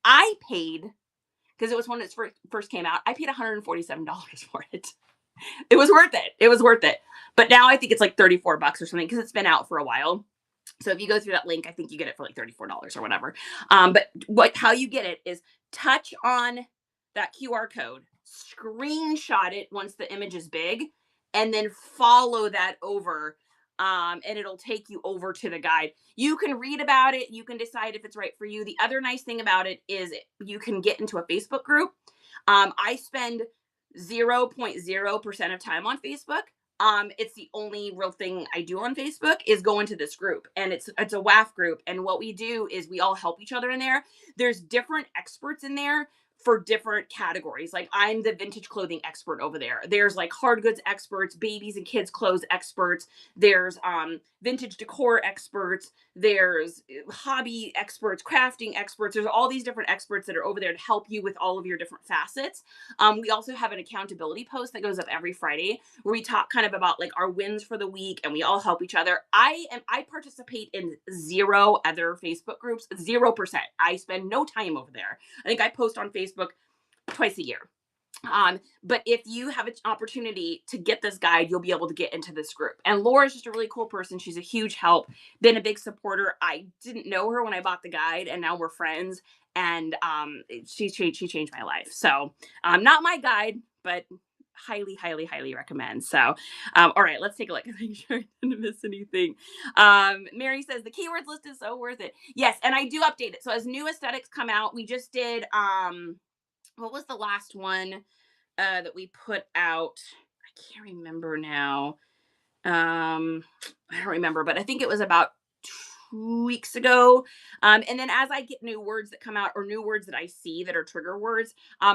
I paid, because it was when it first came out, I paid $147 for it. It was worth it. It was worth it. But now I think it's like 34 bucks or something because it's been out for a while. So if you go through that link, I think you get it for like $34 or whatever. But how you get it is touch on that QR code, screenshot it once the image is big, and then follow that over. And it'll take you over to the guide. You can read about it. You can decide if it's right for you. The other nice thing about it is you can get into a Facebook group. I spend 0.0% of time on Facebook. It's the only real thing I do on Facebook is go into this group, and it's a WAF group. And what we do is we all help each other in there. There's different experts in there for different categories. Like I'm the vintage clothing expert over there. There's like hard goods experts, babies and kids clothes experts. There's vintage decor experts. There's hobby experts, crafting experts. There's all these different experts that are over there to help you with all of your different facets. We also have an accountability post that goes up every Friday where we talk kind of about like our wins for the week and we all help each other. I participate in 0 other Facebook groups, 0%. I spend no time over there. I think I post on Facebook twice a year. But if you have an opportunity to get this guide, you'll be able to get into this group. And Laura's just a really cool person. She's a huge help, been a big supporter. I didn't know her when I bought the guide, and now we're friends. And she changed my life. So not my guide, but highly, highly, highly recommend. So, all right, let's take a look. Make sure I didn't miss anything. Mary says the keywords list is so worth it. Yes, and I do update it. So as new aesthetics come out, we just did what was the last one that we put out? I can't remember now. I don't remember, but I think it was about 2 weeks ago. And then as I get new words that come out or new words that I see that are trigger words,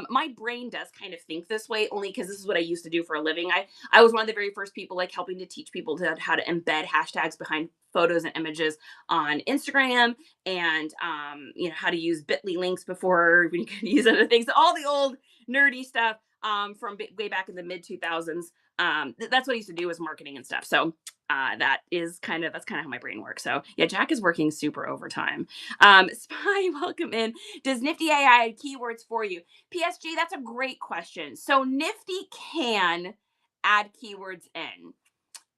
my brain does kind of think this way only because this is what I used to do for a living. I was one of the very first people like helping to teach people how to embed hashtags behind photos and images on Instagram and, how to use bit.ly links before when you could use other things, all the old nerdy stuff from way back in the mid 2000s. That's what I used to do was marketing and stuff. So that's kind of how my brain works. So yeah, Jack is working super overtime. Spy, welcome in. Does Nifty AI add keywords for you? PSG, that's a great question. So Nifty can add keywords in.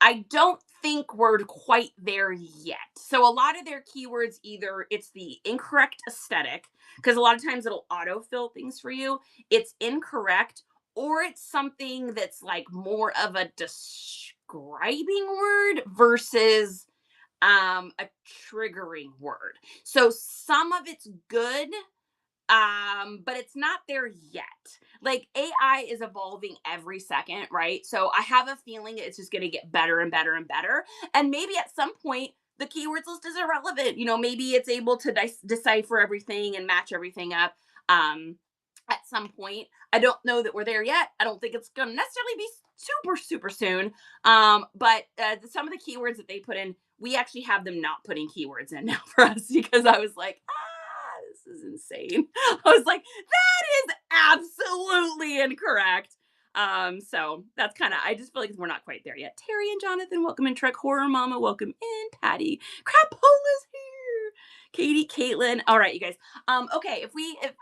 I don't think we're quite there yet. So a lot of their keywords, either it's the incorrect aesthetic, because a lot of times it'll autofill things for you. It's incorrect, or it's something that's like more of a describing word versus a triggering word. So some of it's good, but it's not there yet. Like AI is evolving every second, right? So I have a feeling it's just going to get better and better and better. And maybe at some point the keywords list is irrelevant. Maybe it's able to decipher everything and match everything up. At some point, I don't know that we're there yet. I don't think it's going to necessarily be super, super soon. But some of the keywords that they put in, we actually have them not putting keywords in now for us because I was like, this is insane. I was like, that is absolutely incorrect. So that's kind of, I just feel like we're not quite there yet. Terry and Jonathan, welcome in. Trek Horror Mama, welcome in. Patty Crapola's here. Katie, Caitlin. All right, you guys. Okay, if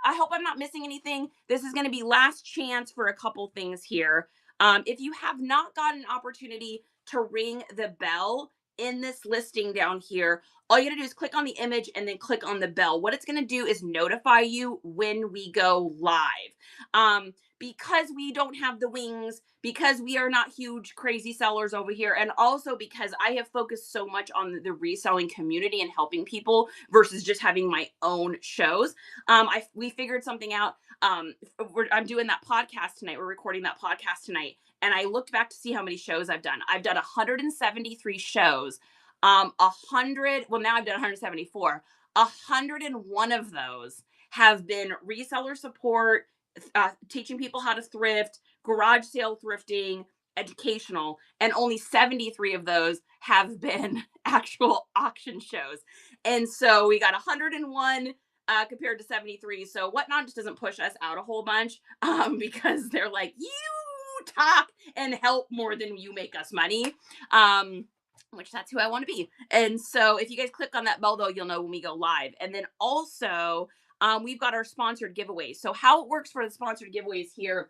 I hope I'm not missing anything. This is going to be last chance for a couple things here. If you have not got an opportunity to ring the bell in this listing down here, all you gotta do is click on the image and then click on the bell. What it's gonna do is notify you when we go live. Because we don't have the wings, because we are not huge, crazy sellers over here, and also because I have focused so much on the reselling community and helping people versus just having my own shows. We figured something out. I'm doing that podcast tonight. We're recording that podcast tonight. And I looked back to see how many shows I've done. I've done 173 shows. 100, well, now I've done 174. 101 of those have been reseller support, teaching people how to thrift, garage sale thrifting, educational, and only 73 of those have been actual auction shows. And so we got 101 compared to 73. So Whatnot just doesn't push us out a whole bunch because they're like, you talk and help more than you make us money. Which that's who I want to be. And so if you guys click on that bell, though, you'll know when we go live. And then also, we've got our sponsored giveaways. So how it works for the sponsored giveaways here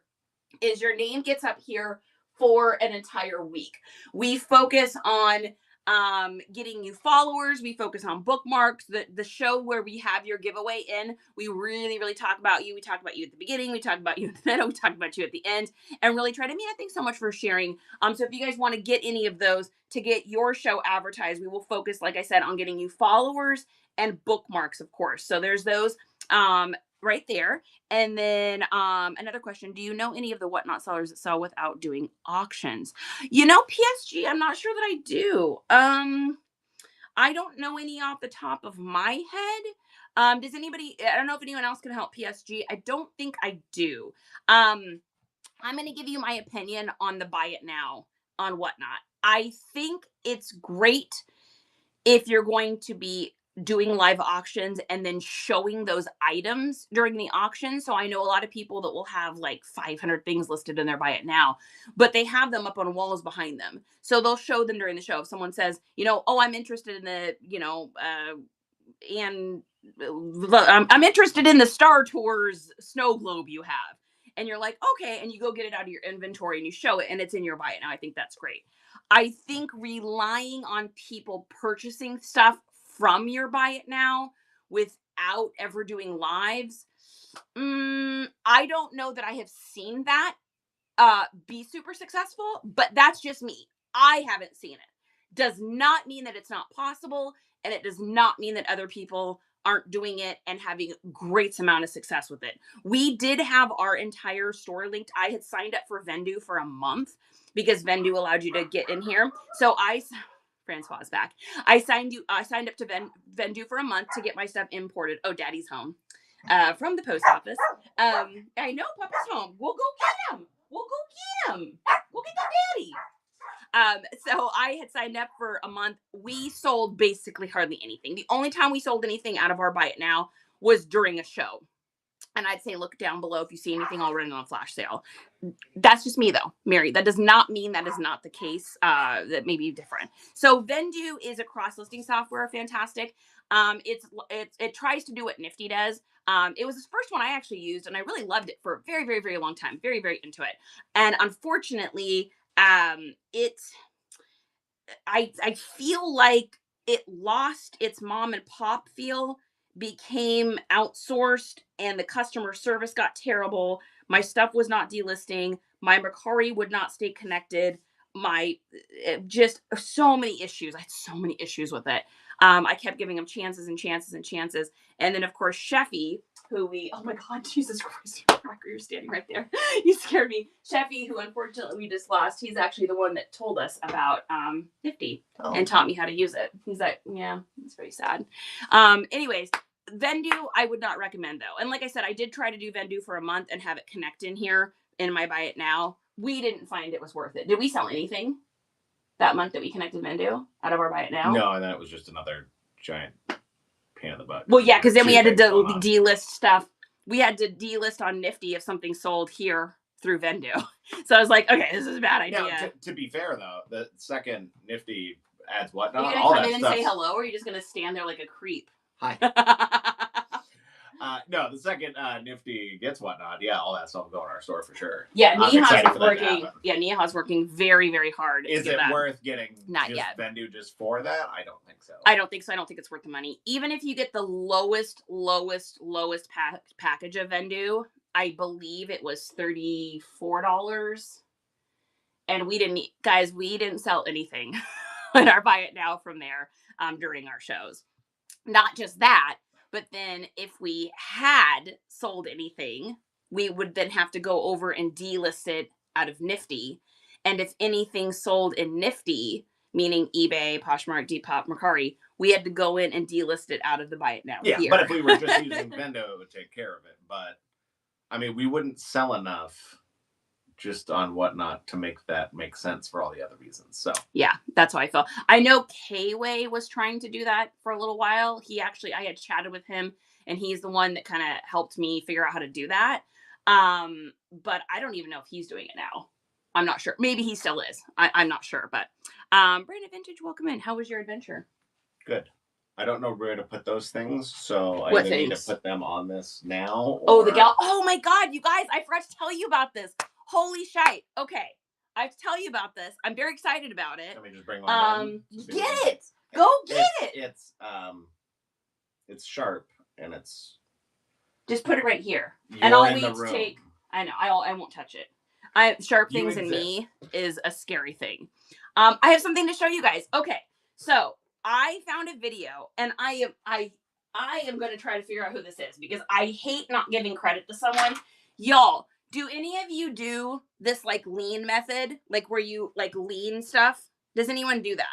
is your name gets up here for an entire week. We focus on getting you followers. We focus on bookmarks. The show where we have your giveaway in, we really talk about you. We talk about you at the beginning. We talk about you at the middle. We talk about you at the end, and really try to. Thanks so much for sharing. So if you guys want to get any of those to get your show advertised, we will focus, like I said, on getting you followers and bookmarks, of course. So there's those right there. And then another question, do you know any of the Whatnot sellers that sell without doing auctions? PSG, I'm not sure that I do. I don't know any off the top of my head. Does anybody, I don't know if anyone else can help PSG. I don't think I do. I'm going to give you my opinion on the buy it now on Whatnot. I think it's great if you're going to be doing live auctions and then showing those items during the auction. So I know a lot of people that will have like 500 things listed in their buy it now, but they have them up on walls behind them. So they'll show them during the show. If someone says, oh, I'm interested in the, and I'm interested in the Star Tours snow globe you have. And you're like, okay. And you go get it out of your inventory and you show it and it's in your buy it now. I think that's great. I think relying on people purchasing stuff from your buy it now without ever doing lives, I don't know that I have seen that be super successful, but that's just me. I haven't seen it. Does not mean that it's not possible, and it does not mean that other people aren't doing it and having a great amount of success with it. We did have our entire store linked. I had signed up for Vendu for a month because Vendu allowed you to get in here. So Francois is back. I signed up to Vendu for a month to get my stuff imported. Oh, Daddy's home from the post office. I know Papa's home. We'll go get him. We'll go get him. We'll get the daddy. So I had signed up for a month. We sold basically hardly anything. The only time we sold anything out of our buy it now was during a show. And I'd say look down below if you see anything all running on a flash sale. That's just me though, Mary. That does not mean that is not the case. That may be different. So Vendu is a cross-listing software, fantastic. It tries to do what Nifty does. It was the first one I actually used, and I really loved it for a very, very, very long time. Very, very into it. And unfortunately, I feel like it lost its mom and pop feel, became outsourced, and the customer service got terrible. My stuff was not delisting. My Mercari would not stay connected. Just so many issues. I had so many issues with it. I kept giving them chances and chances and chances. And then, of course, Sheffy, who oh my God, Jesus Christ, you're standing right there. You scared me. Sheffy, who unfortunately we just lost, he's actually the one that told us about Nifty and taught me how to use it. He's like, yeah, it's very sad. Anyways, Vendu, I would not recommend though. And like I said, I did try to do Vendu for a month and have it connect in here in my buy it now. We didn't find it was worth it. Did we sell anything that month that we connected Vendu out of our buy it now? No, and then it was just another giant pain in the butt. Well, yeah, because then we had to delist stuff. We had to delist on Nifty if something sold here through Vendo. So I was like, okay, this is a bad idea. Now, to be fair though, the second Nifty adds Are whatnot, you gonna all come that in and stuff. say hello, or are you just gonna stand there like a creep? Hi. No, the second Nifty gets whatnot, yeah, all that stuff will go in our store for sure. Yeah, I'm excited for that to working. happen. Yeah, Neha's working very, very hard. Is it worth getting Not just yet. Vendu just for that? I don't think so. I don't think so. I don't think it's worth the money. Even if you get the lowest package of Vendu, I believe it was $34. And we didn't sell anything in our buy it now from there during our shows. Not just that, but then if we had sold anything, we would then have to go over and delist it out of Nifty. And if anything sold in Nifty, meaning eBay, Poshmark, Depop, Mercari, we had to go in and delist it out of the buy it now. Yeah, here. But if we were just using Vendo, it would take care of it. But I mean, we wouldn't sell enough just on whatnot to make that make sense for all the other reasons. So yeah, that's how I felt. I know K-Way was trying to do that for a little while. I had chatted with him, and he's the one that kind of helped me figure out how to do that. But I don't even know if he's doing it now. I'm not sure. Maybe he still is. I'm not sure. But Brandon Vintage, welcome in. How was your adventure? Good. I don't know where to put those things, so I either need to put them on this now. Or... Oh my God, you guys! I forgot to tell you about this. Holy shite! Okay, I have to tell you about this. I'm very excited about it. Let me just bring one. Get it! Go get it! It's sharp and it's. Just put it right here, and I'll wait to take. I know. I won't touch it. Sharp things in me is a scary thing. I have something to show you guys. Okay, so I found a video, and I am going to try to figure out who this is because I hate not giving credit to someone. Y'all, do any of you do this like lean method, like where you like lean stuff? Does anyone do that?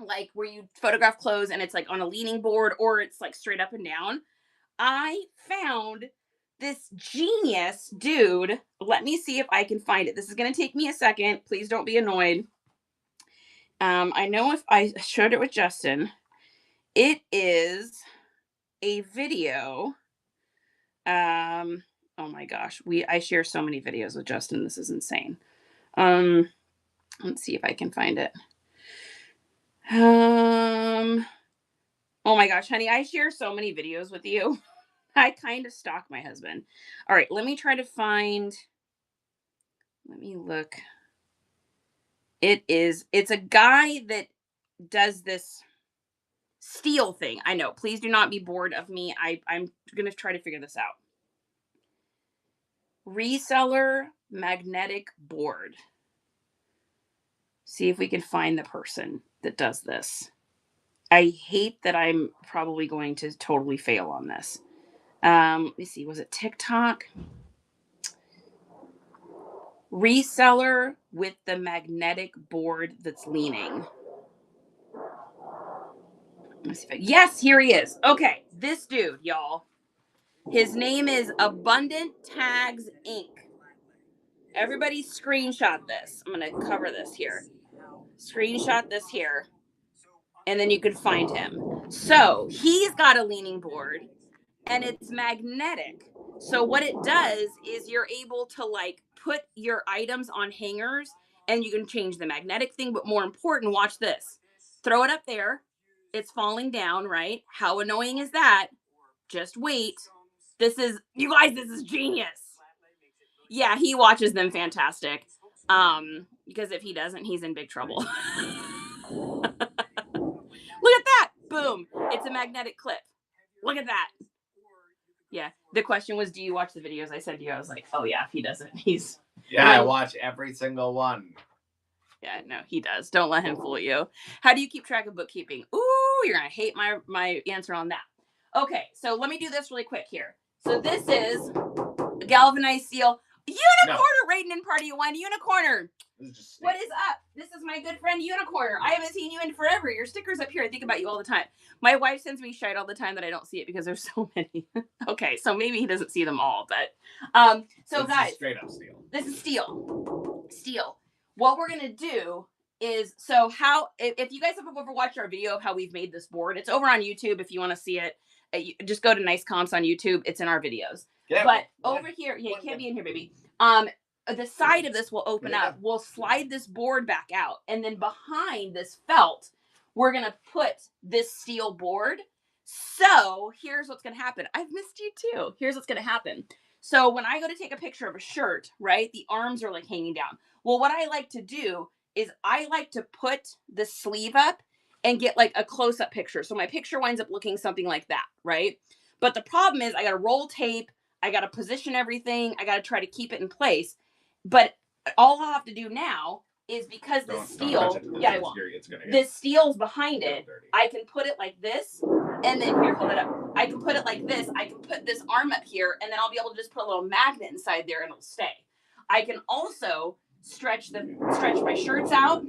Like where you photograph clothes and it's like on a leaning board or it's like straight up and down. I found this genius dude. Let me see if I can find it. This is going to take me a second. Please don't be annoyed. I know if I showed it with Justin, it is a video. Oh my gosh. I share so many videos with Justin. This is insane. Let's see if I can find it. Oh my gosh, honey, I share so many videos with you. I kind of stalk my husband. All right, let me try to find. Let me look. It's a guy that does this steel thing. I know. Please do not be bored of me. I'm going to try to figure this out. Reseller magnetic board. See if we can find the person that does this. I hate that I'm probably going to totally fail on this. Let me see. Was it TikTok? Reseller with the magnetic board that's leaning. Let's see yes, here he is. Okay, this dude, y'all. His name is Abundant Tags Inc. Everybody screenshot this. I'm going to cover this here. Screenshot this here. And then you can find him. So he's got a leaning board and it's magnetic. So what it does is you're able to like put your items on hangers and you can change the magnetic thing. But more important, watch this. Throw it up there. It's falling down, right? How annoying is that? Just wait. You guys, this is genius. Yeah, he watches them fantastic. Because if he doesn't, he's in big trouble. Look at that. Boom. It's a magnetic clip. Look at that. Yeah. The question was, do you watch the videos? I said to you, I was like, oh yeah, if he doesn't, he's... Yeah, I watch every single one. Yeah, no, he does. Don't let him fool you. How do you keep track of bookkeeping? Ooh, you're going to hate my answer on that. Okay, so let me do this really quick here. So this is a galvanized steel. Unicorner, Raiden Party One. Unicorner. What is up? This is my good friend Unicorner. I haven't seen you in forever. Your sticker's up here. I think about you all the time. My wife sends me shite all the time that I don't see it because there's so many. Okay, so maybe he doesn't see them all, but so guys, is straight up steel. This is steel. Steel. What we're gonna do is if you guys have ever watched our video of how we've made this board, it's over on YouTube if you want to see it. Just go to Nice Comps on YouTube. It's in our videos. Yeah, but over here, yeah, you can't be in here, baby. The side of this will open up. We'll slide this board back out. And then behind this felt, we're going to put this steel board. So here's what's going to happen. I've missed you too. Here's what's going to happen. So when I go to take a picture of a shirt, right, the arms are like hanging down. Well, what I like to do is I like to put the sleeve up and get like a close-up picture. So my picture winds up looking something like that, right? But the problem is I got to roll tape. I got to position everything. I got to try to keep it in place. But all I'll have to do now is because the steel, yeah, I won't. This steel's behind it. I can put it like this, and then here, hold it up. I can put it like this. I can put this arm up here, and then I'll be able to just put a little magnet inside there, and it'll stay. I can also stretch my shirts out,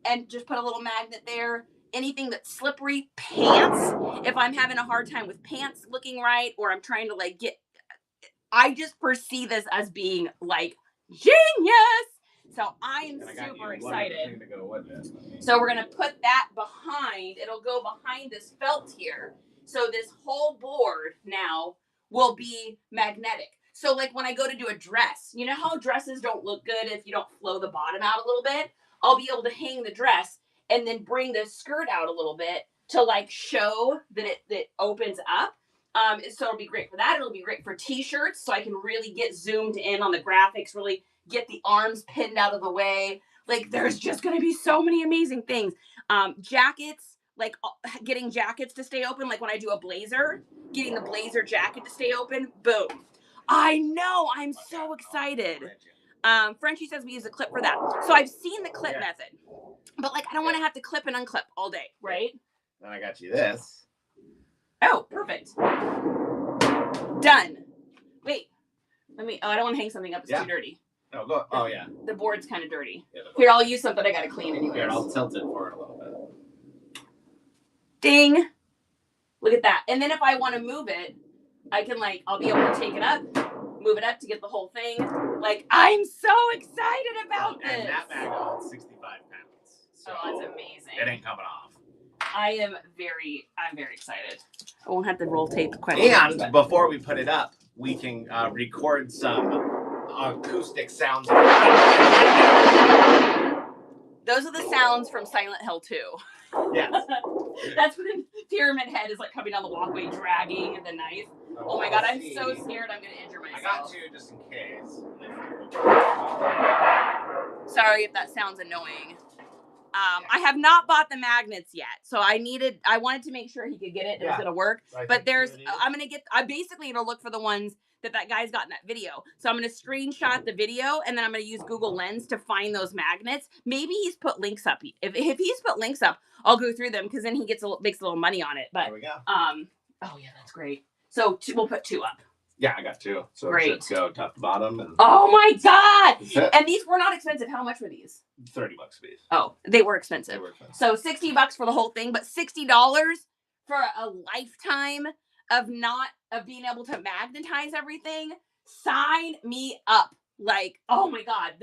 and just put a little magnet there. Anything that's slippery, pants. If I'm having a hard time with pants looking right, or I'm trying to like get, I just foresee this as being like genius. So I am super excited. So we're going to put that behind. It'll go behind this felt here. So this whole board now will be magnetic. So like when I go to do a dress, you know how dresses don't look good if you don't flow the bottom out a little bit? I'll be able to hang the dress and then bring the skirt out a little bit to like show that it opens up. So it'll be great for that. It'll be great for t-shirts, so I can really get zoomed in on the graphics, really get the arms pinned out of the way. Like there's just going to be so many amazing things. Jackets, like getting jackets to stay open, like when I do a blazer, getting the blazer jacket to stay open, boom. I know, I'm so excited. Frenchie says we use a clip for that. So I've seen the clip method, but like I don't want to have to clip and unclip all day, right? Then I got you this. Oh, perfect. Done. Wait. I don't want to hang something up. It's too dirty. No, go. Oh, yeah. The board's kind of dirty. Yeah, here, I'll use something I got to clean anyway. Here, I'll tilt it for it a little bit. Ding. Look at that. And then if I want to move it, I can I'll be able to take it up, move it up to get the whole thing. Like, I'm so excited about this. And that bag holds 65 pounds. So that's amazing. It ain't coming off. I'm very excited. I won't have to roll tape quite a lot. And before we put it up, we can record some acoustic sounds. Those are the sounds from Silent Hill 2. Yes. That's when Pyramid Head is coming down the walkway dragging the knife. Oh my god, I'm so scared I'm going to injure myself. I got you just in case. Sorry if that sounds annoying. I have not bought the magnets yet, so I wanted to make sure he could get it. It was gonna work, but I'm basically gonna look for the ones that guy's got in that video. So I'm gonna screenshot the video, and then I'm gonna use Google Lens to find those magnets. Maybe he's put links up. If he's put links up, I'll go through them because then he makes a little money on it. But there we go. Oh yeah, that's great. So we'll put 2 up. Yeah, I got 2. So great. It should go top to bottom. And oh my god! And these were not expensive. How much were these? $30 a piece. Oh, they were expensive. So $60 for the whole thing, but $60 for a lifetime of being able to magnetize everything. Sign me up. Oh my god,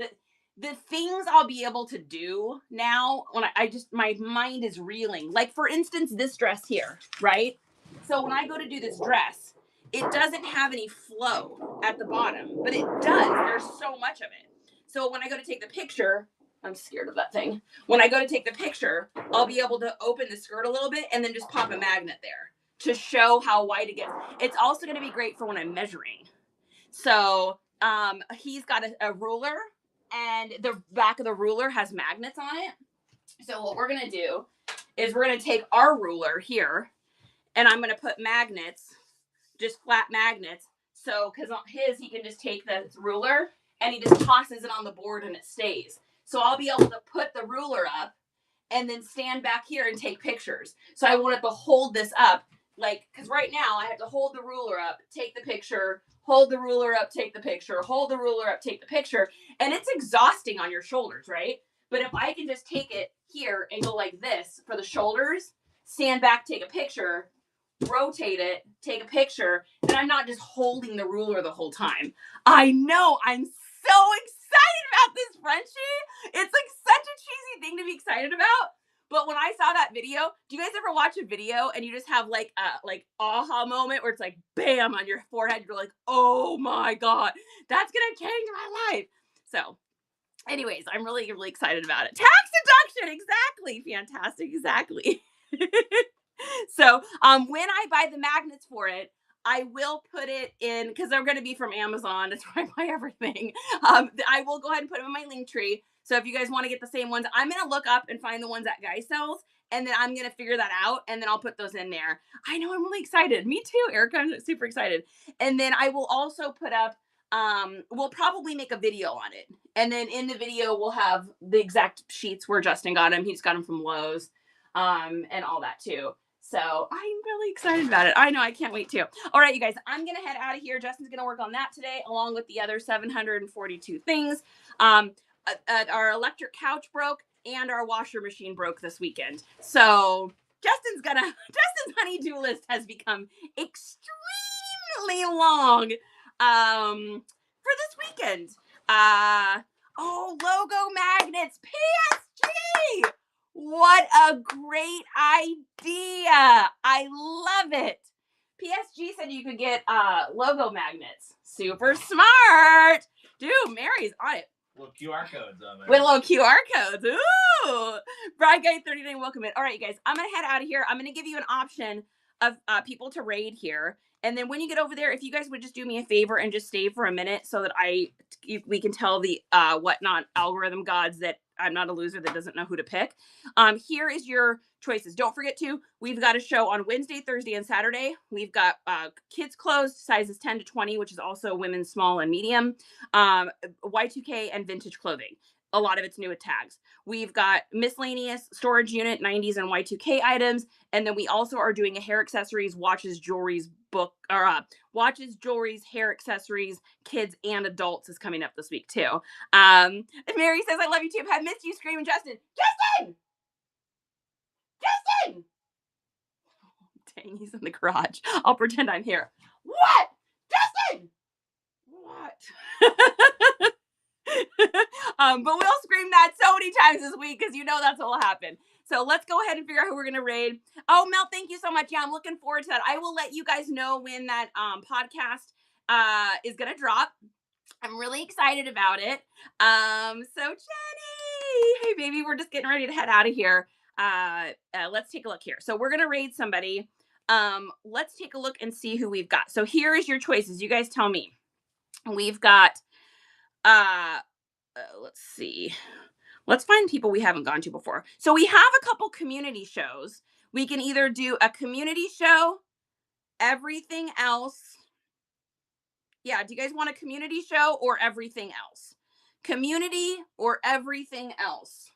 the things I'll be able to do now when my mind is reeling. Like for instance, this dress here, right? So when I go to do this dress, it doesn't have any flow at the bottom, but it does. There's so much of it. So when I go to take the picture, I'm scared of that thing. When I go to take the picture, I'll be able to open the skirt a little bit and then just pop a magnet there to show how wide it gets. It's also going to be great for when I'm measuring. So he's got a ruler, and the back of the ruler has magnets on it. So what we're going to do is we're going to take our ruler here, and I'm going to put magnets, just flat magnets. So, because on he can just take the ruler and he just tosses it on the board and it stays. So I'll be able to put the ruler up and then stand back here and take pictures. So I wanted to hold this up, because right now I have to hold the ruler up, take the picture, hold the ruler up, take the picture, hold the ruler up, take the picture. And it's exhausting on your shoulders, right? But if I can just take it here and go like this for the shoulders, stand back, take a picture, rotate it, take a picture, then I'm not just holding the ruler the whole time. I know, I'm so excited about this, Frenchie. It's such a cheesy thing to be excited about, But when I saw that video, do you guys ever watch a video and you just have like a aha moment where it's like bam on your forehead? You're like, oh my God, that's gonna change my life. So anyways, I'm really, really excited about it. Tax deduction, exactly. Fantastic, exactly. So when I buy the magnets for it, I will put it in because they're going to be from Amazon. That's where I buy everything. I will go ahead and put them in my link tree. So if you guys want to get the same ones, I'm going to look up and find the ones that Guy sells, and then I'm going to figure that out, and then I'll put those in there. I know, I'm really excited. Me too, Erica. I'm super excited. And then I will also put up. We'll probably make a video on it, and then in the video we'll have the exact sheets where Justin got them. He just got them from Lowe's, and all that too. So I'm really excited about it. I know, I can't wait too. All right, you guys, I'm gonna head out of here. Justin's gonna work on that today, along with the other 742 things. Our electric couch broke, and our washer machine broke this weekend. So Justin's honey-do list has become extremely long for this weekend. Logo magnets, PSG. What a great idea. I love it. PSG said you could get logo magnets. Super smart. Dude, Mary's on it. Little QR codes on there. With little QR codes. Ooh. Bride Guy 39, welcome in. All right, you guys, I'm going to head out of here. I'm going to give you an option of people to raid here. And then when you get over there, if you guys would just do me a favor and just stay for a minute so that we can tell the whatnot algorithm gods that I'm not a loser that doesn't know who to pick. Here is your choices. Don't forget we've got a show on Wednesday, Thursday, and Saturday. We've got kids clothes, sizes 10 to 20, which is also women's small and medium, Y2K, and vintage clothing. A lot of it's new with tags. We've got miscellaneous storage unit, 90s and Y2K items. And then we also are doing a hair accessories, watches, jewelries book, or watches, jewelries, hair accessories, kids and adults is coming up this week too. Mary says, I love you too. I've missed you screaming, Justin. Justin! Justin! Dang, he's in the garage. I'll pretend I'm here. What? Justin! What? But we'll scream that so many times this week because you know that's what will happen. So let's go ahead and figure out who we're going to raid. Oh, Mel, thank you so much. Yeah, I'm looking forward to that. I will let you guys know when that podcast is going to drop. I'm really excited about it. So Jenny, hey baby, we're just getting ready to head out of here. Let's take a look here. So we're going to raid somebody. Let's take a look and see who we've got. So here is your choices. You guys tell me. We've got let's see. Let's find people we haven't gone to before. So we have a couple community shows. We can either do a community show, everything else. Yeah, do you guys want a community show or everything else? Community or everything else?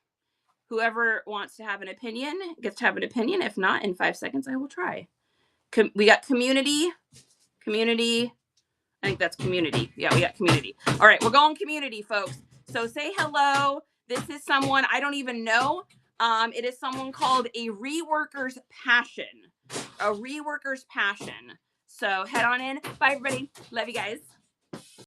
Whoever wants to have an opinion gets to have an opinion. If not, in 5 seconds, I will try. We got community. I think that's community. Yeah, we got community. All right, we're going community, folks. So say hello. This is someone I don't even know. It is someone called a reworker's passion. A reworker's passion. So head on in. Bye, everybody. Love you guys.